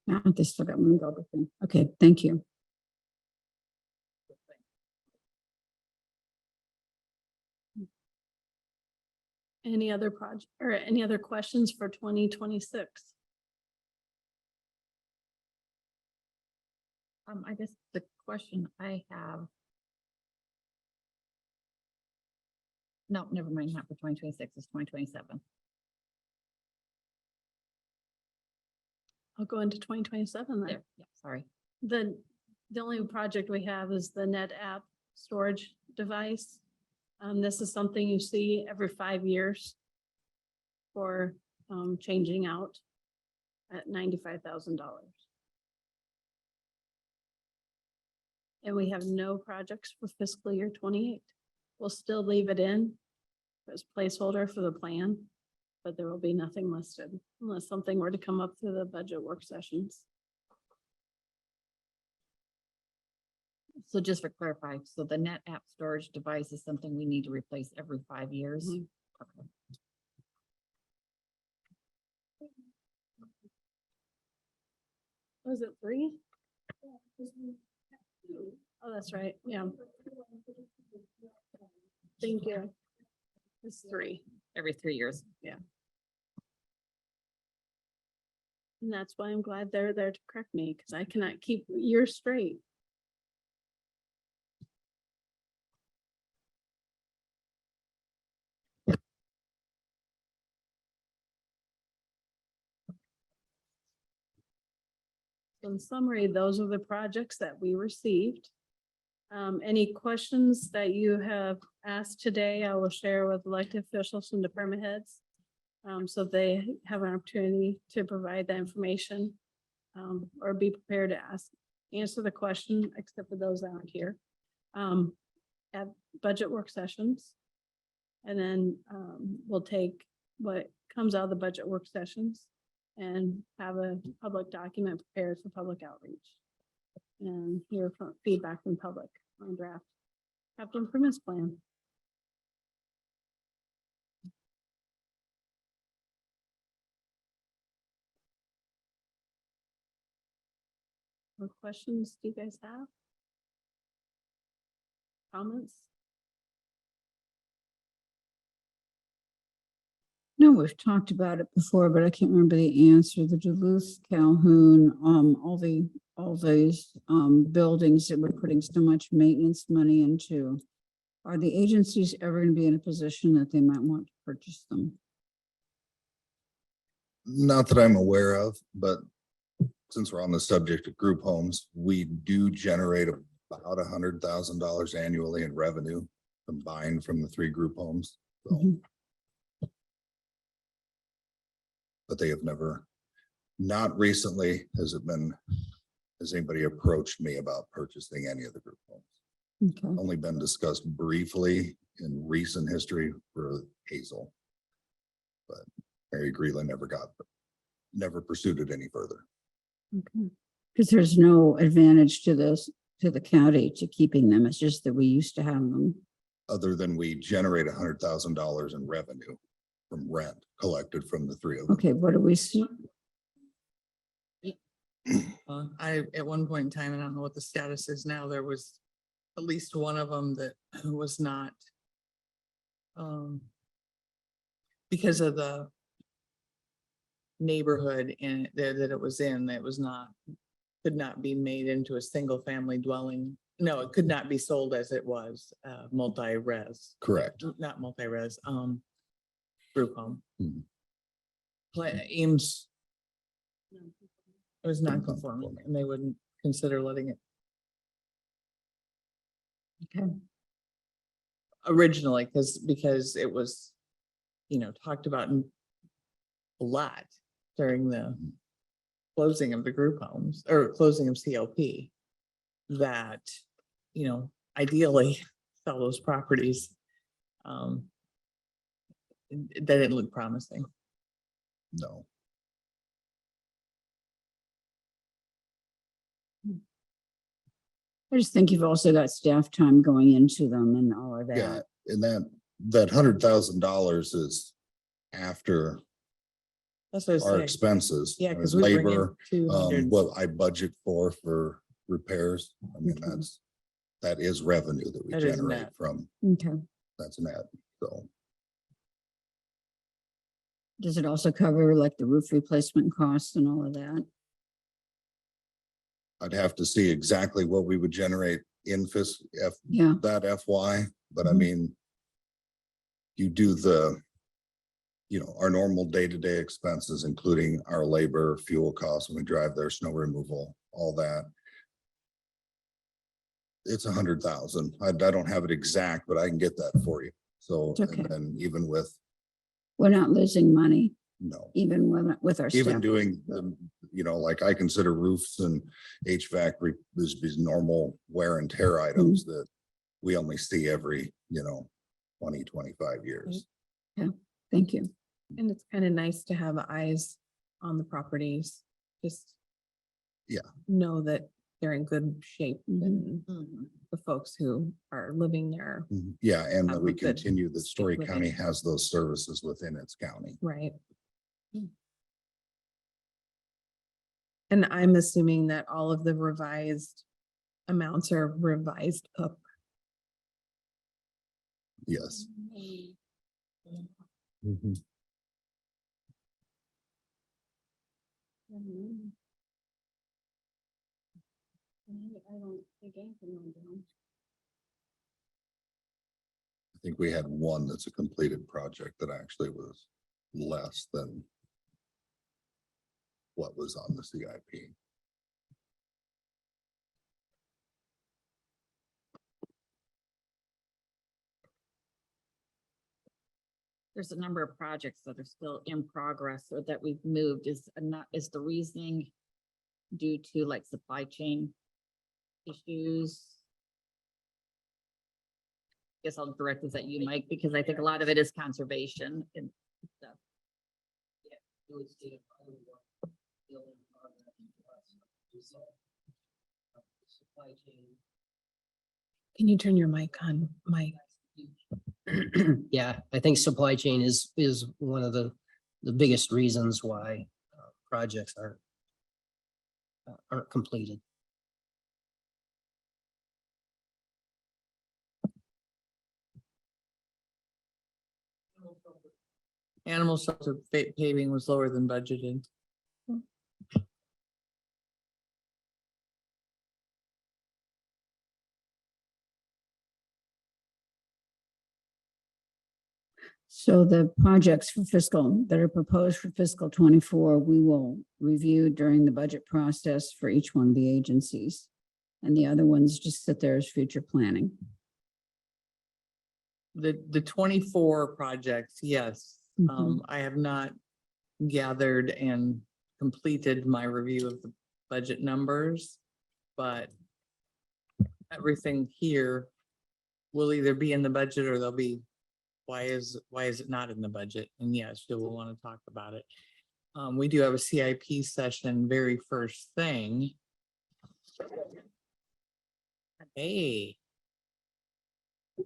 No, they still got one Gilbert thing. Okay, thank you. any other project or any other questions for 2026? I guess the question I have. No, never mind, not for 2026, it's 2027. I'll go into 2027 then. There, yeah, sorry. The only project we have is the Net App storage device. This is something you see every 5 years for changing out at $95,000. And we have no projects for fiscal year 28. We'll still leave it in as placeholder for the plan, but there will be nothing listed unless something were to come up through the budget work sessions. So just for clarify, so the net app storage device is something we need to replace every 5 years? Mhm. Okay. Was it 3? Oh, that's right, yeah. Thank you. It's 3, Every 3 years. and that's why I'm glad they're there to correct me, because I cannot keep years straight. In summary, those are the projects that we received. Any questions that you have asked today, I will share with elected officials and department heads. So they have an opportunity to provide that information, or be prepared to answer the question, except for those that aren't here. At budget work sessions. And then, we'll take what comes out of the budget work sessions and have a public document prepared for public outreach. And hear from feedback from public on draft capital improvements plan. What questions do you guys have? Comments? No, we've talked about it before, but I can't remember the answer. The Duluth, Calhoun, all the all these buildings that we're putting so much maintenance money into, are the agencies ever going to be in a position that they might want to purchase them? Not that I'm aware of, but since we're on the subject of group homes, we do generate about $100,000 annually in revenue combined from the 3 group homes. So, Mhm. but they have never, not recently has anybody approached me about purchasing any of the group homes? Okay. Only been discussed briefly in recent history for Hazel. But Mary Greeley never pursued it any further. Because there's no advantage to this, to the county to keeping them. It's just that we used to have them. Other than we generate $100,000 in revenue from rent collected from the 3 of them. Okay, what do we see? At one point in time, and I don't know what the status is now, there was at least one of them that was not. Because of the neighborhood in there that it was in, that was not, could not be made into a single family dwelling. No, it could not be sold as it was, multi-res, Correct. not multi-res, group home. Mhm. Ames. It was non-conforming and they wouldn't consider letting it. Okay. Originally, because it was, talked about a lot during the closing of the group homes or closing of CLP. That, ideally sell those properties. That didn't look promising. No. I just think you've also got staff time going into them and all of Yeah, that. and that $100,000 is after That's what I was our saying. expenses. Yeah, because we bring in Labor, 200. what I budget for repairs. I mean, that is revenue that we That is generate net. from, Okay. that's net, so. Does it also cover like the roof replacement costs and all of that? I'd have to see exactly what we would generate in Yeah. that FY, but I Mhm. mean. You do our normal day-to-day expenses, including our labor, fuel costs when we drive there, snow removal, all that. It's 100,000. I don't have it exact, but I can get that for you. So, It's okay. and then even with, We're not losing money, no. even with our Even staff. doing, like I consider roofs and HVAC these normal wear and tear items that we only see every, 20, 25 years. Thank you. And it's kind of nice to have eyes on the properties, just. Yeah. Know that they're in good shape and Mhm. the folks who are living there, Yeah, and that Have we a good continue that Story living. County has those services within its county. right? And I'm assuming that all of the revised amounts are revised up. Yes. I think we had one that's a completed project that actually was less than what was on the CIP. There's a number of projects that are still in progress or that we've moved. Is the reasoning due to like supply chain issues? Guess I'll direct this at you, Mike, because I think a lot of it is conservation and stuff. Can you turn your mic on, Mike? Yeah, I think supply chain is one of the biggest reasons why projects aren't completed. Animal shelter paving was lower than budgeted. So the projects for fiscal that are proposed for fiscal 24, we will review during the budget process for each one of the agencies. And the other ones just sit there as future planning. The 24 projects, yes. Mhm. I have not gathered and completed my review of the budget numbers, but everything here will either be in the budget or they'll be, why is it not in the budget? And yes, you will want to talk about it. We do have a CIP session, very first thing. Hey.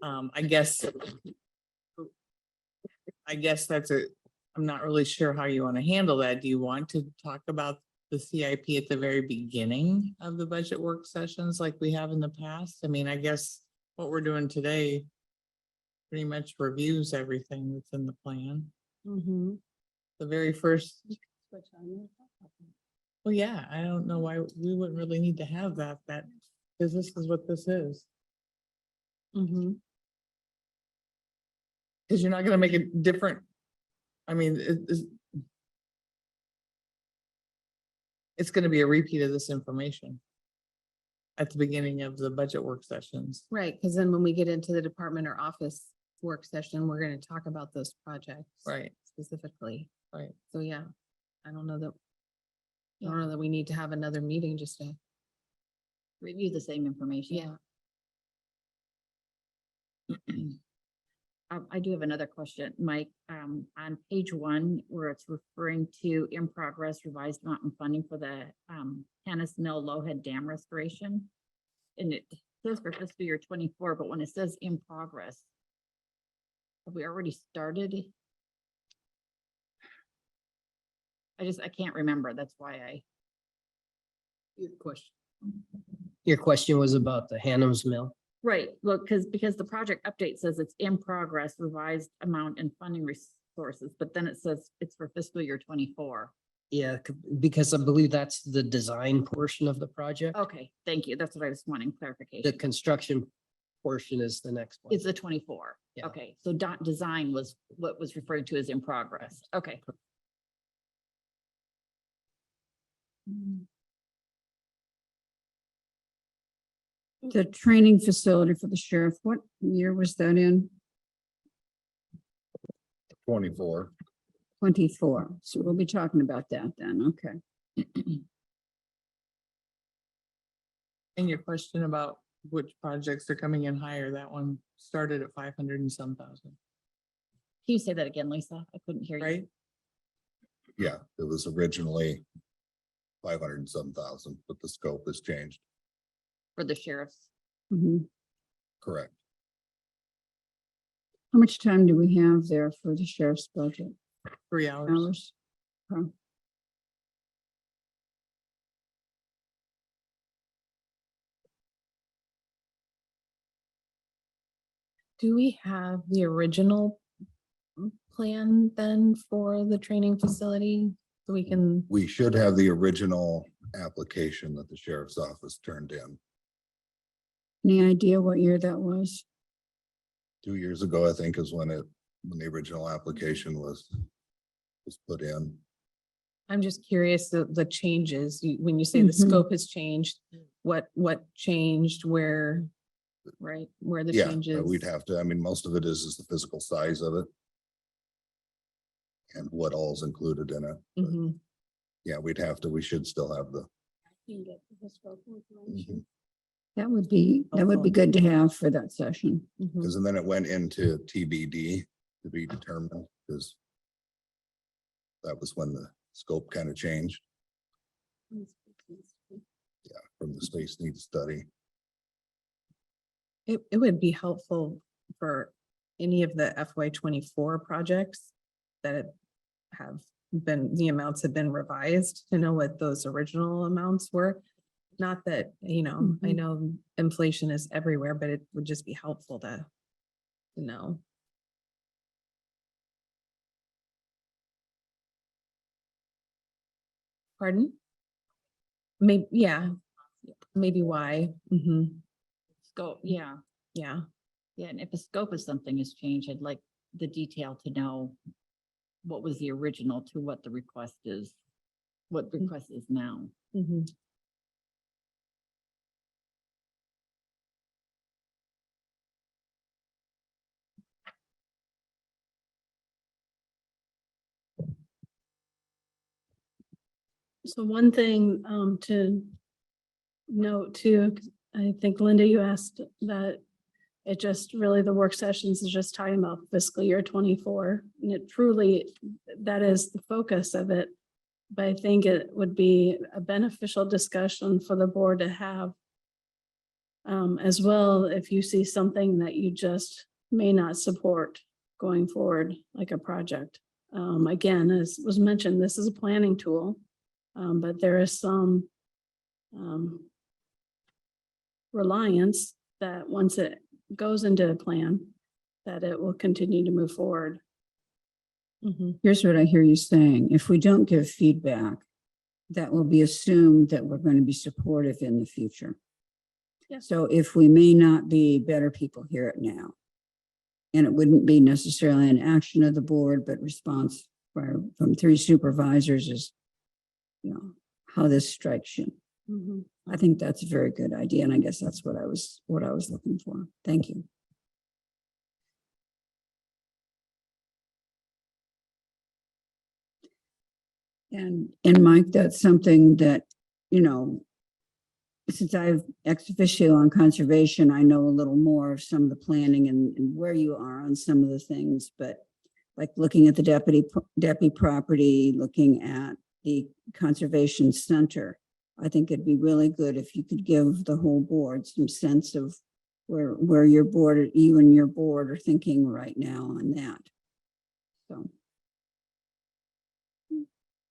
I guess I'm not really sure how you want to handle that. Do you want to talk about the CIP at the very beginning of the budget work sessions like we have in the past? I mean, I guess what we're doing today pretty much reviews everything that's in the plan. Mhm. The very first. Well, yeah, I don't know why we wouldn't really need to have that, because this is what this is. Mhm. Because you're not gonna make it different. I mean, it's gonna be a repeat of this information at the beginning of the budget work sessions. Right, because then when we get into the department or office work session, we're gonna talk about those projects. Right. Specifically. Right. So, yeah, I don't know that we need to have another meeting just to, Review the same information. yeah. I do have another question, Mike. On page 1, where it's referring to in progress revised mountain funding for the Hannis Mill Lowhead Dam restoration. And it says for fiscal year 24, but when it says in progress, have we already started? I can't remember. That's why Your question was about the Hannum's Mill. Right, well, because the project update says it's in progress, revised amount and funding resources, but then it says it's for fiscal year 24. Yeah, because I believe that's the design portion of the project. Okay, thank you. That's what I was wanting The clarification. construction portion is the next one. It's the 24. Yeah. Okay, so design was what was referred to as in progress. Okay. The training facility for the sheriff, what year was that in? 24. 24. So we'll be talking about that then. Okay. And your question about which projects are coming in higher, that one started at 500 and some thousand, Can you say that again, Lisa? I couldn't hear you. right? Yeah, it was originally 500 and some thousand, but the scope has changed. For the sheriff's. Mhm. Correct. How much time do we have there for the sheriff's budget? 3 hours. Hours? Okay. Do we have the original plan then for the training facility? So we can, We should have the original application that the sheriff's office turned in Any idea what year that was? 2 years ago, I think is when the original application was put in. I'm just curious, the changes, when you say the Mhm. scope has changed, what changed, where, right, where the Yeah, changes? we'd have to, I mean, most of it is the physical size of it. And what all's included in it. But Mhm. yeah, we should still have the. Mhm. That would be good to have for that session. Mhm. Because then it went into TBD to be determined, because that was when the scope kind of changed. Yeah, from the space needs study. It would be helpful for any of the FY 24 projects that have been, the amounts have been revised to know what those original amounts were. Not that, I Mhm. know inflation is everywhere, but it would just be helpful to know. Pardon? Maybe, yeah, maybe why. Scope, yeah, Yeah. yeah. And if the scope of something has changed, I'd like the detail to know what was the original to what the request is, what the request is now. Mhm. So one thing to note too, 'cause I think Linda, you asked that it just really, the work sessions is just talking about fiscal year 24. And it truly, that is the focus of it. But I think it would be a beneficial discussion for the board to have as well, if you see something that you just may not support going forward, like a project. Again, as was mentioned, this is a planning tool, but there is some reliance that once it goes into a plan, that it will continue to move forward. Mhm. Here's what I hear you saying. If we don't give feedback, that will be assumed that we're going to be supportive in the future. Yeah. So if we may not be, better people hear it now. And it wouldn't be necessarily an action of the board, but response from 3 supervisors is, you know, how this strikes you. Mhm. I think that's a very good idea. And I guess that's what I was looking for. Thank you. And Mike, that's something that, you know, since I've ex officio on conservation, I know a little more of some of the planning and where you are on some of the things, but like looking at the deputy property, looking at the conservation center, I think it'd be really good if you could give the whole board some sense of where your board, you and your board are thinking right now on that. So.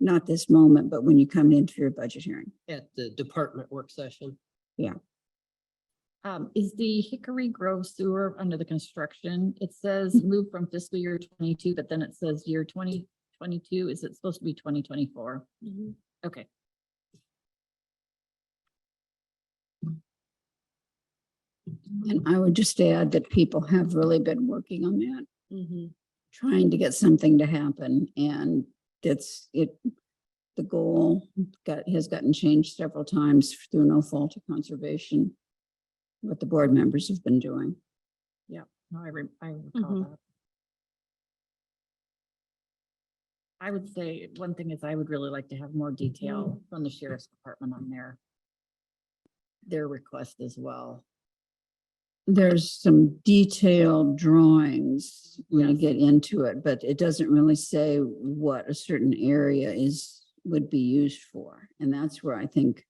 Not this moment, but when you come into your budget hearing. At the department work session. Is the Hickory Grove sewer under the construction? It says move from fiscal year 22, but then it says year 2022. Is it supposed to be 2024? Okay. And I would just add that people have really been working on that, Mhm. trying to get something to happen. And the goal has gotten changed several times through no fault of conservation, what the board members have been doing. No, I recall Mhm. that. I would say one thing is I would really like to have more detail from the sheriff's department on their request as well. There's some detailed drawings when you Yes. get into it, but it doesn't really say what a certain area would be used for. And that's where I think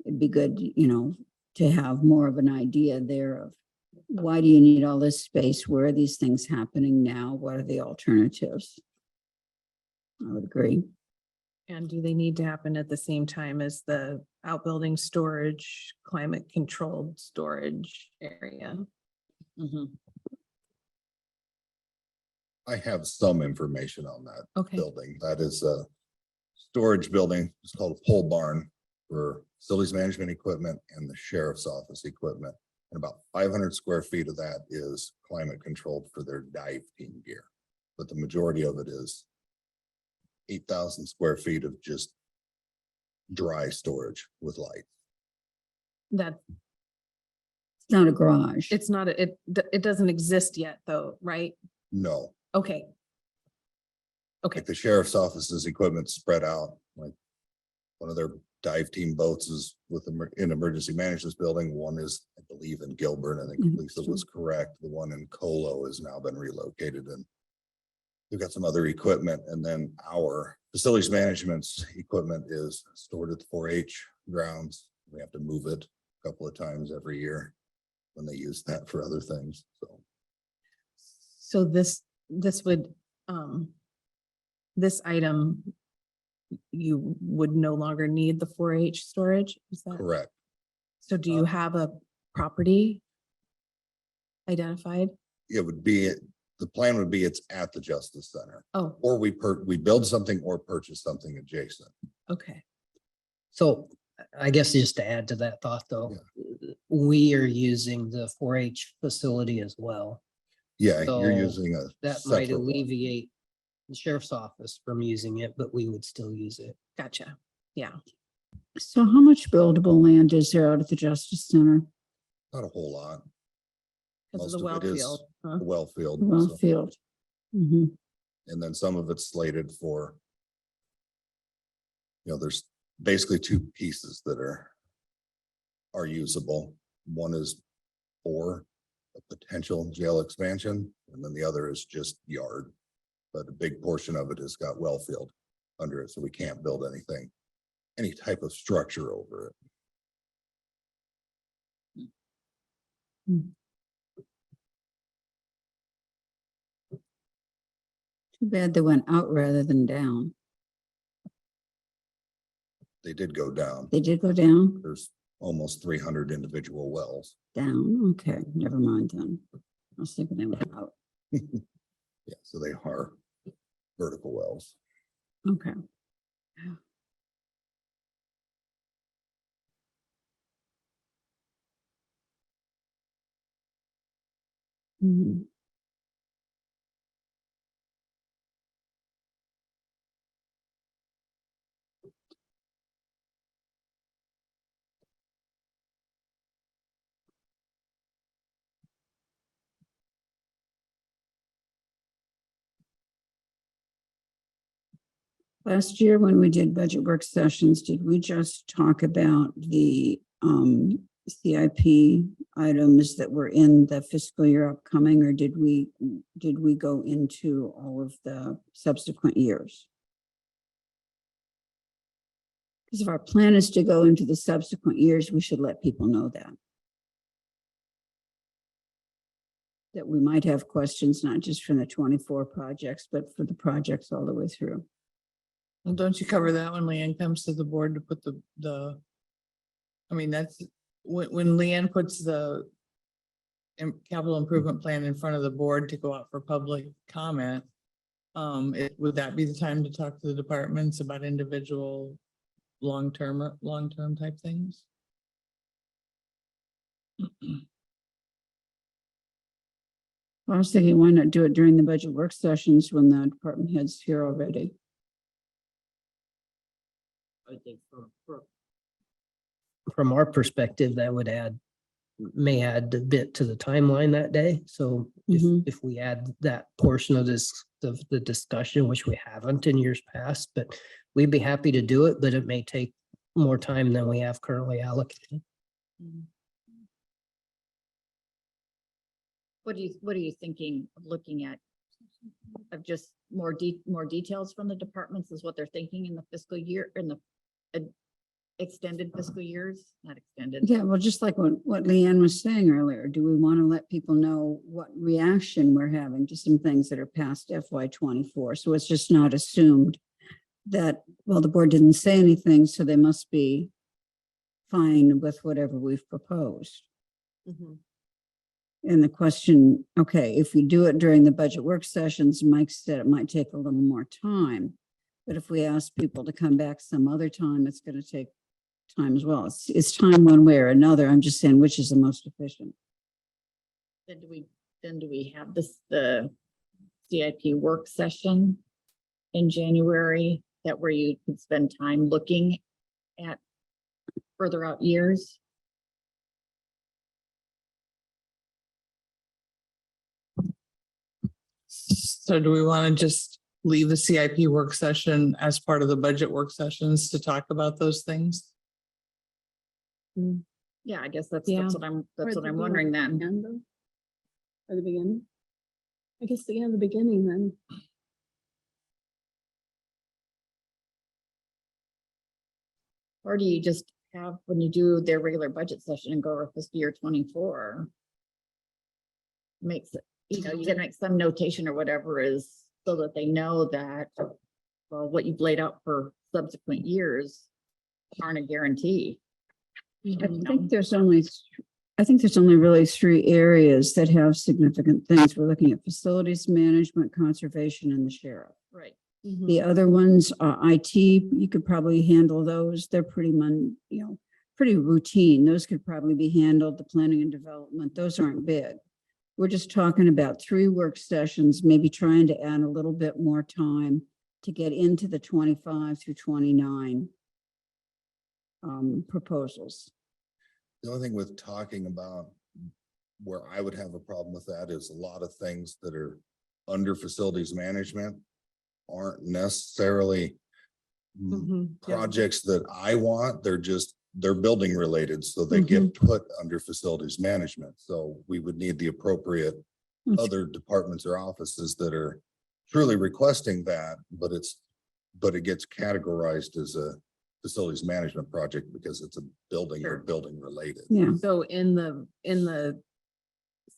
it'd be good, you know, to have more of an idea there of why do you need all this space? Where are these things happening now? What are the alternatives? I would agree. And do they need to happen at the same time as the outbuilding storage, climate controlled storage area? Mhm. I have some information on that Okay. building. That is a storage building. It's called a pole barn for facilities management equipment and the sheriff's office equipment. And about 500 square feet of that is climate controlled for their dive team gear. But the majority of it is 8,000 square feet of just dry storage with light. That, It's not a garage. it's not, it doesn't exist yet though, right? No, Okay. Okay, like the sheriff's office's equipment spread out, like one of their dive team boats is with in emergency management building. One is, I believe, in Gilbert. I think Mhm. Lisa was correct. The one in Colo has now been relocated, and we've got some other equipment. And then our facilities management's equipment is stored at the 4-H grounds. We have to move it a couple of times every year when they use that for other things. so this would, this item, you would no longer need the 4-H storage, is that? Correct. So do you have a property identified? It would be, the plan would be it's at the Justice Center, Oh, or we build something or purchase something adjacent. okay. So I guess just to add to that thought though, we are using the 4-H facility as well. Yeah, So you're using a That might separate one. alleviate the sheriff's office from using it, but we would still use it. Gotcha. Yeah. So how much buildable land is there out at the Justice Center? Not a whole lot. Because of Most the of well it is field. huh? a well field. Well, so- field. Mhm. And then some of it's slated for. There's basically two pieces that are usable. One is for a potential jail expansion, and then the other is just yard. But a big portion of it has got well field under it, so we can't build anything, any type of structure over it. Too bad they went out rather than down. They did go down. They did go down? There's almost 300 individual wells. Down, okay, never mind then. I was thinking they went out, Yeah, so they are vertical wells. okay. Mhm. Last year, when we did budget work sessions, did we just talk about the CIP items that were in the fiscal year upcoming, or did we go into all of the subsequent years? Because if our plan is to go into the subsequent years, we should let people know that. That we might have questions, not just from the 24 projects, but for the projects all the way through. Well, don't you cover that when Leanne comes to the board to put I mean, that's when Leanne puts the capital improvement plan in front of the board to go out for public comment. Would that be the time to talk to the departments about individual long-term type things? I was thinking, why not do it during the budget work sessions when the department head's here already? I think from our perspective, that would may add a bit to the timeline that day. So Mhm. if we add that portion of the discussion, which we haven't in years past, but we'd be happy to do it, but it may take more time than we have currently allocated. What are you thinking of looking at? Of just more details from the departments is what they're thinking in the fiscal year, in the extended fiscal years, not extended. Yeah, well, just like what Leanne was saying earlier, do we want to let people know what reaction we're having to some things that are past FY 24? So it's just not assumed that, well, the board didn't say anything, so they must be fine with whatever we've proposed. Mhm. And the question, okay, if we do it during the budget work sessions, Mike said it might take a little more time. But if we ask people to come back some other time, it's going to take time as well. It's time one way or another. I'm just saying which is the most efficient. Then do we have the CIP work session in January that where you could spend time looking at further out years? So do we want to just leave the CIP work session as part of the budget work sessions to talk about those things? Yeah, I guess that's Yeah. what I'm Or the wondering then. end of- Or the beginning? I guess the beginning then. Or do you just have, when you do their regular budget session and go over fiscal year 24? Makes it, you gotta make some notation or whatever is so that they know that, well, what you've laid out for subsequent years aren't a guarantee. I think there's only really 3 areas that have significant things. We're looking at facilities management, conservation, and the sheriff. Right. The other ones, IT, you could probably handle those. They're pretty pretty routine. Those could probably be handled. The planning and development, those aren't big. we're just talking about 3 work sessions, maybe trying to add a little bit more time to get into the 25 through 29 proposals. The only thing with talking about where I would have a problem with that is a lot of things that are under facilities management aren't necessarily Mhm, yeah. projects that I want. They're building related, so they get put under facilities management. So we would need the appropriate That's- other departments or offices that are truly requesting that, but it gets categorized as a facilities management project because it's a building or Sure. building related. Yeah, So in the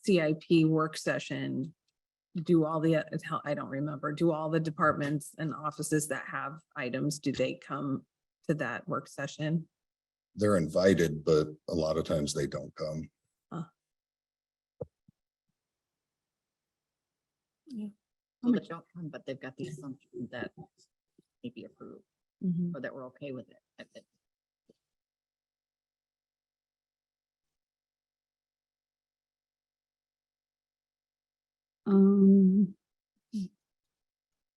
CIP work session, do all the, I don't remember, do all the departments and offices that have items, do they come to that work session? They're invited, but a lot of times they don't come. So they don't come, but they've got the assumption that may be approved or that we're okay with it.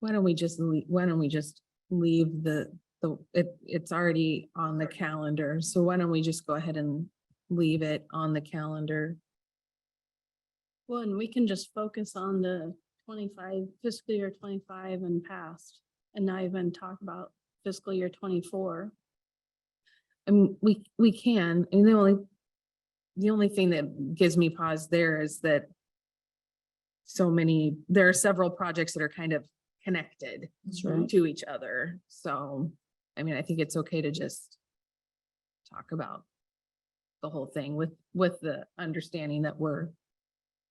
Why don't we just leave it's already on the calendar, so why don't we just go ahead and leave it on the calendar? Well, and we can just focus on the 25 fiscal year 25 and past and not even talk about fiscal year 24. And we can, and the only thing that gives me pause there is that there are several projects that are kind of connected that's right. to each other. So, I mean, I think it's okay to just talk about the whole thing with the understanding that we're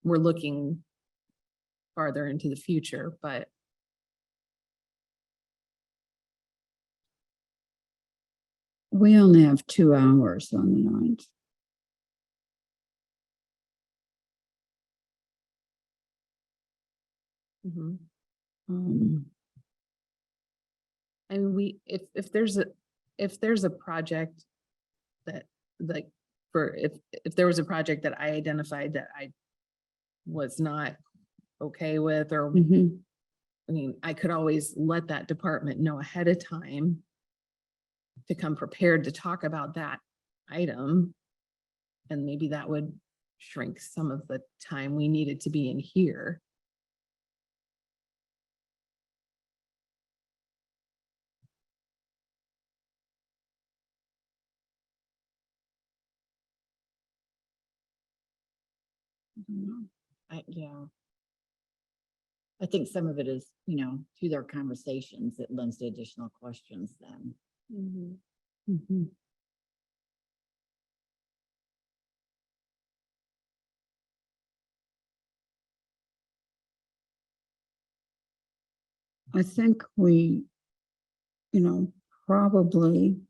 looking farther into the future, but We only have 2 hours on the 9th. mhm. Um, I mean, if there's a project that like, if there was a project that I identified that I was not okay with, or mhm. I mean, I could always let that department know ahead of time to come prepared to talk about that item. And maybe that would shrink some of the time we needed to be in here. Yeah. I think some of it is, through their conversations, it lends to additional questions then. Mhm. I think we, probably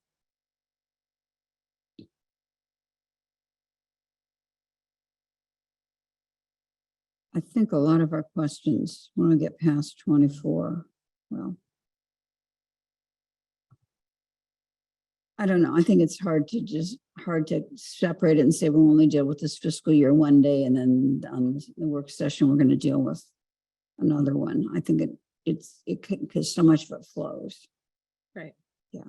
I think a lot of our questions, when we get past 24, well, I don't know. I think it's hard to separate it and say we'll only deal with this fiscal year one day, and then on the work session, we're going to deal with another one. I think it could, because so much of it flows. Right. Yeah.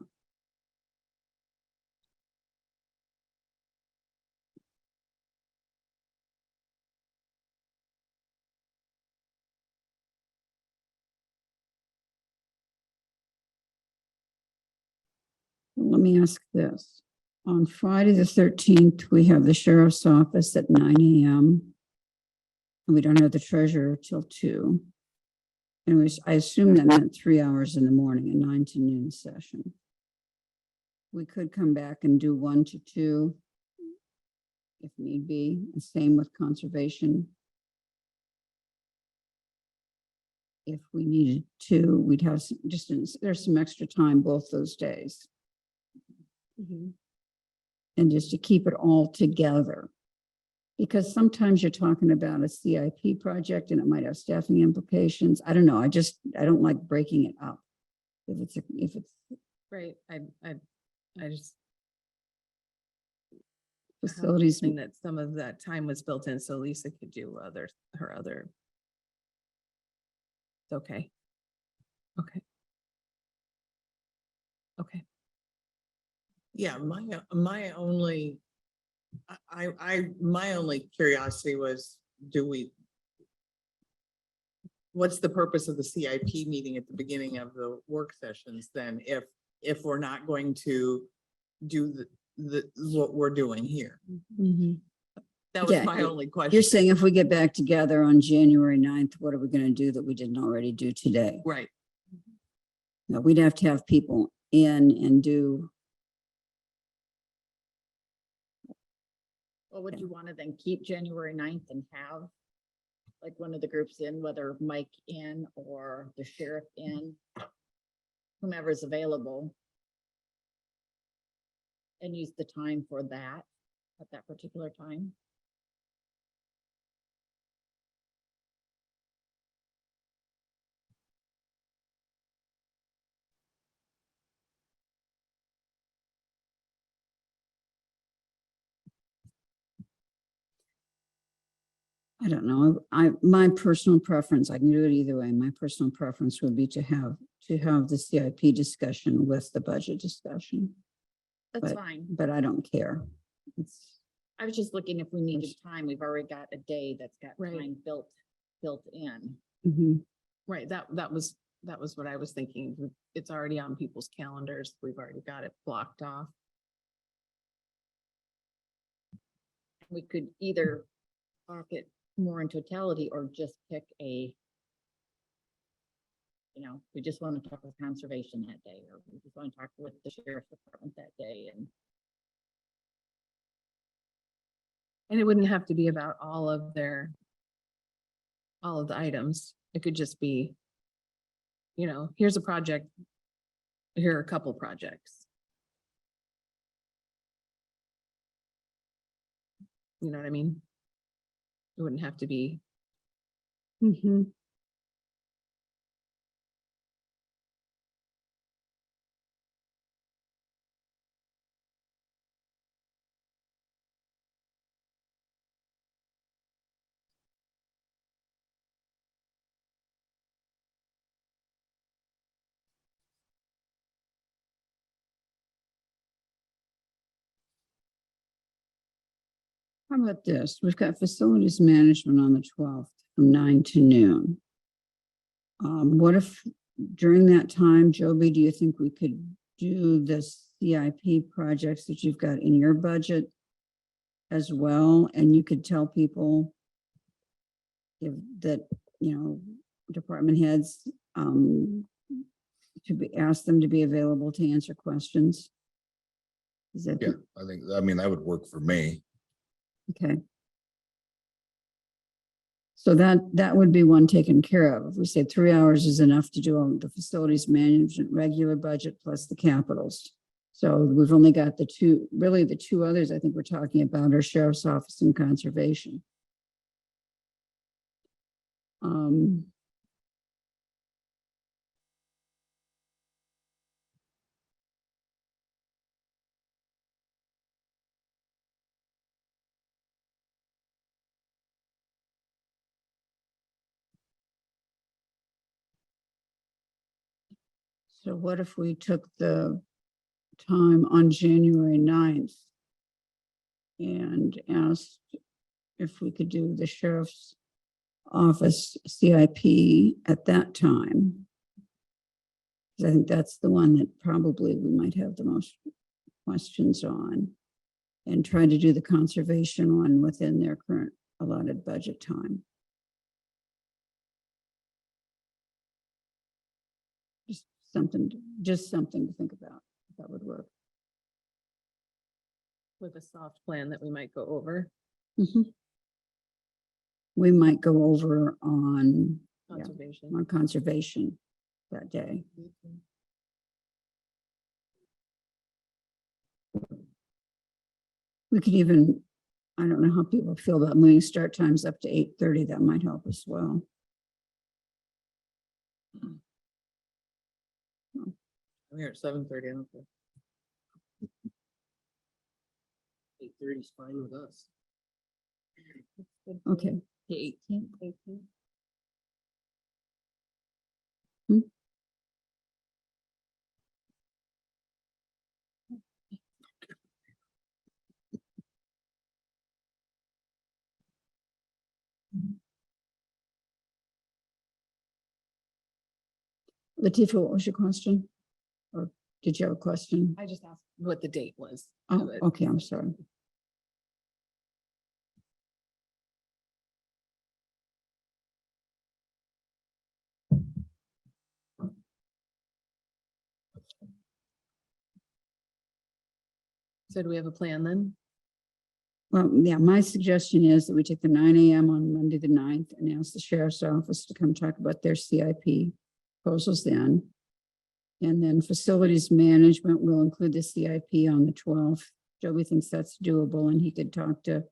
Let me ask this. On Friday, the 13th, we have the sheriff's office at 9 a.m. And we don't have the treasurer till 2. Anyways, I assume that meant 3 hours in the morning, a 9 to noon session. We could come back and do 1 to 2 if need be. The same with conservation. If we needed to, we'd have there's some extra time both those days. And just to keep it all together. Because sometimes you're talking about a CIP project and it might have staffing implications. I don't know. I don't like breaking it up. If it's Right, I just. Facilities, And that some of that time was built in, so Lisa could do her other. Okay. Okay. Okay. Yeah, my only, my only curiosity was, what's the purpose of the CIP meeting at the beginning of the work sessions then, if we're not going to do what we're doing here? That was Yeah, my only question. you're saying if we get back together on January 9th, what are we going to do that we didn't already do today? Right. No, we'd have to have people in and do, Well, would you want to then keep January 9th and have like one of the groups in, whether Mike in or the sheriff in, whomever's available, and use the time for that at that particular time? I don't know, my personal preference, I can do it either way. My personal preference would be to have the CIP discussion with the budget discussion, That's But- fine. but I don't care. It's, I was just looking if we needed time. We've already got a day that's got Right. time built in. mhm. Right, that was what I was thinking. It's already on people's calendars. We've already got it blocked off. We could either talk it more in totality or just pick a, we just want to talk with conservation that day, or we just want to talk with the sheriff's department that day. And it wouldn't have to be about all of the items. It could just be, here's a project. Here are a couple projects. You know what I mean? It wouldn't have to be, How about this? We've got facilities management on the 12th from 9 to noon. What if during that time, Joby, do you think we could do the CIP projects that you've got in your budget as well? And you could tell people if that, department heads, ask them to be available to answer questions. Is that, Yeah, I mean, that would work for me. okay? So that would be one taken care of. If we say 3 hours is enough to do all the facilities management, regular budget plus the capitals. So we've only got the two others I think we're talking about are sheriff's office and conservation. So what if we took the time on January 9th and asked if we could do the sheriff's office CIP at that time? 'Cause I think that's the one that probably we might have the most questions on, and try to do the conservation one within their current allotted budget time. Just something to think about. If that would work. with a soft plan that we might go over Mhm. We might go over on conservation. conservation that day. We could even, I don't know how people feel about moving start times up to 8:30. That might help as well. I'm here at 7:30. I don't care. 8:30 is fine with us. Okay. The 18th. Latifa, what was your question? Or did you have a question? I just asked what the date was. Oh, okay, I'm sorry. So do we have a plan then? Well, yeah, my suggestion is that we take the 9 a.m. on Monday, the 9th, and ask the sheriff's office to come talk about their CIP proposals then. And then facilities management will include the CIP on the 12th. Joey thinks that's doable, and he could talk to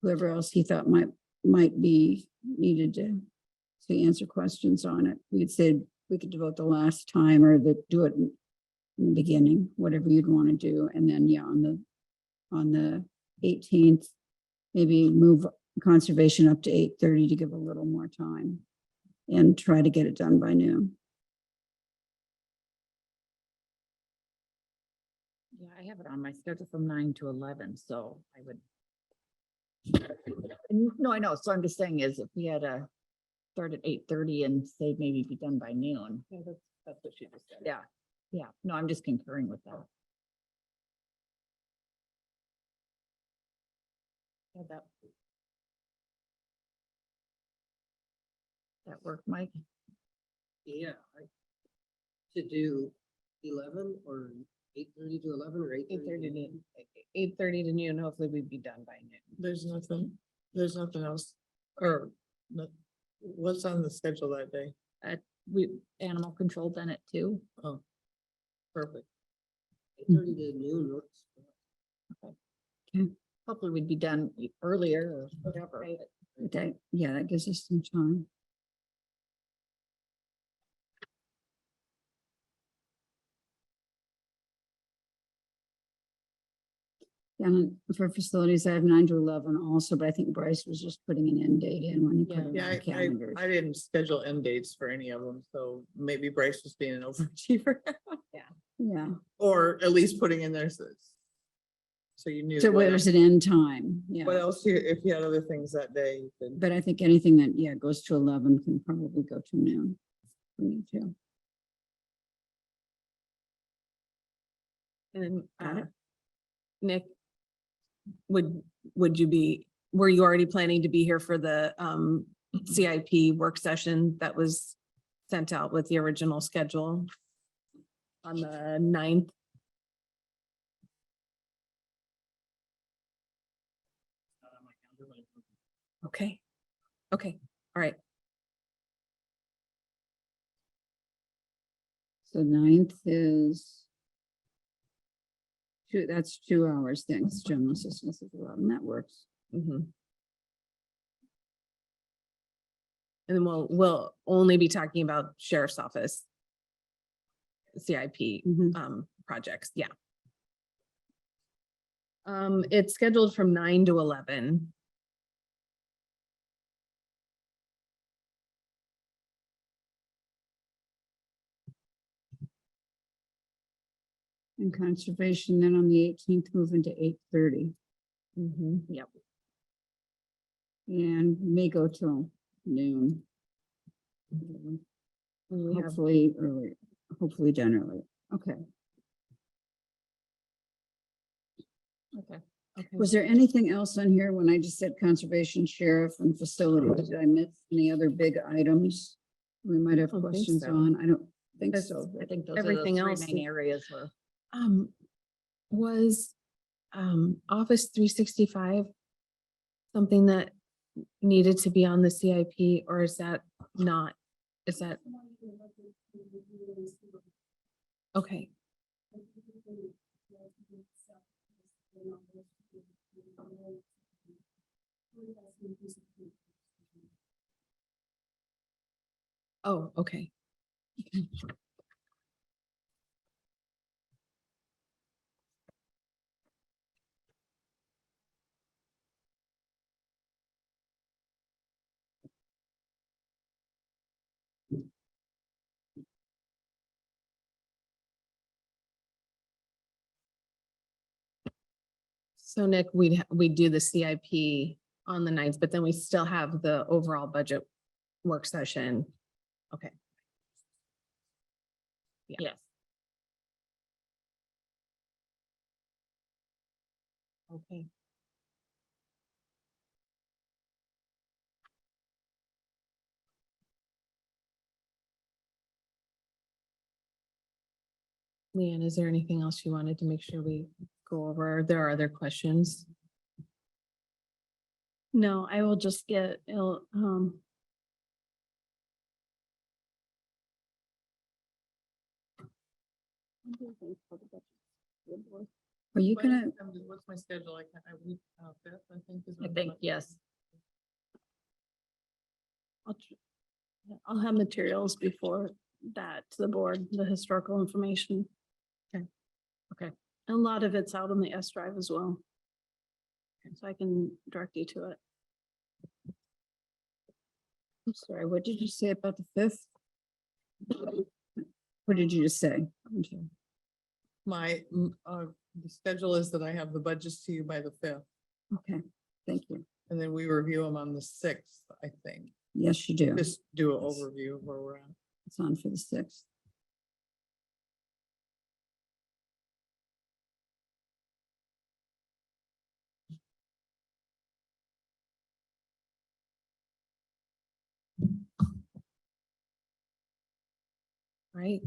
whoever else he thought might be needed to answer questions on it. We could say we could devote the last time or do it in the beginning, whatever you'd want to do. And then, yeah, on the 18th, maybe move conservation up to 8:30 to give a little more time and try to get it done by noon. Yeah, I have it on my schedule from 9 to 11, so I would. No, I know. So I'm just saying is if we had a start at 8:30 and say maybe be done by noon. Yeah, that's what she just said. Yeah, yeah. No, I'm just concurring with that. Yeah, that work, Mike? Yeah. To do 11 or 8:30 to 11 or 8:30 to 8:30 to noon, hopefully we'd be done by noon. There's nothing else, or what's on the schedule that day? We animal control done it too. Oh, perfect. 8:30 to noon works. Hopefully we'd be done earlier or whatever. Yeah, that gives us some time. And for facilities, I have 9 to 11 also, but I think Bryce was just putting an end date in when he put it on Yeah, the calendar. I didn't schedule end dates for any of them, so maybe Bryce was being an overachiever. Yeah, Or at least putting in there so you knew. so what where's else- an end time? Yeah, What else, if you had other things that day, you could. but I think anything that, yeah, goes to 11 can probably go to noon. We need to. And Got it. Nick, were you already planning to be here for the CIP work session that was sent out with the original schedule on the 9th? Okay, okay, all right. So 9th is that's 2 hours. Thanks, general assistance is 11. That works. Mhm. And then we'll only be talking about sheriff's office CIP projects, yeah. It's scheduled from 9 to 11. And conservation, then on the 18th, move into 8:30 Yep. and may go till noon. We have, Hopefully early, hopefully done early. Okay. Okay. okay. Was there anything else on here when I just said conservation, sheriff and facilities? Did I miss any other big items we might have I don't think questions so. on? I don't think That's- so. I think those Everything are the else three main is- areas where. Was Office 365 something that needed to be on the CIP, or is that not? Is that? Okay. Oh, okay. So Nick, we'd do the CIP on the 9th, but then we still have the overall budget work session. Okay. Yeah. Yes. Okay. Leanne, is there anything else you wanted to make sure we go over? There are other questions. No, I will just get, Are you gonna, What's my schedule? Week, fifth, I think. Is I when think, my- yes. I'll have materials before that to the board, the historical information. Okay. Okay. A lot of it's out on the S drive as well. So I can direct you to it. I'm sorry, what did you say about the 5th? What did you just say? The schedule is that I have the budgets to you by the fifth, Okay, thank you. and then we review them on the sixth, I think. Yes, you do. Just do an overview of where we're at. It's on for the 6th. Right?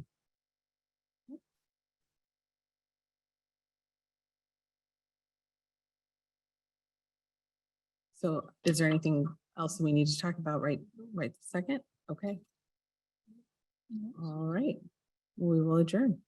So is there anything else we need to talk about right this second? Okay. All right, we will adjourn.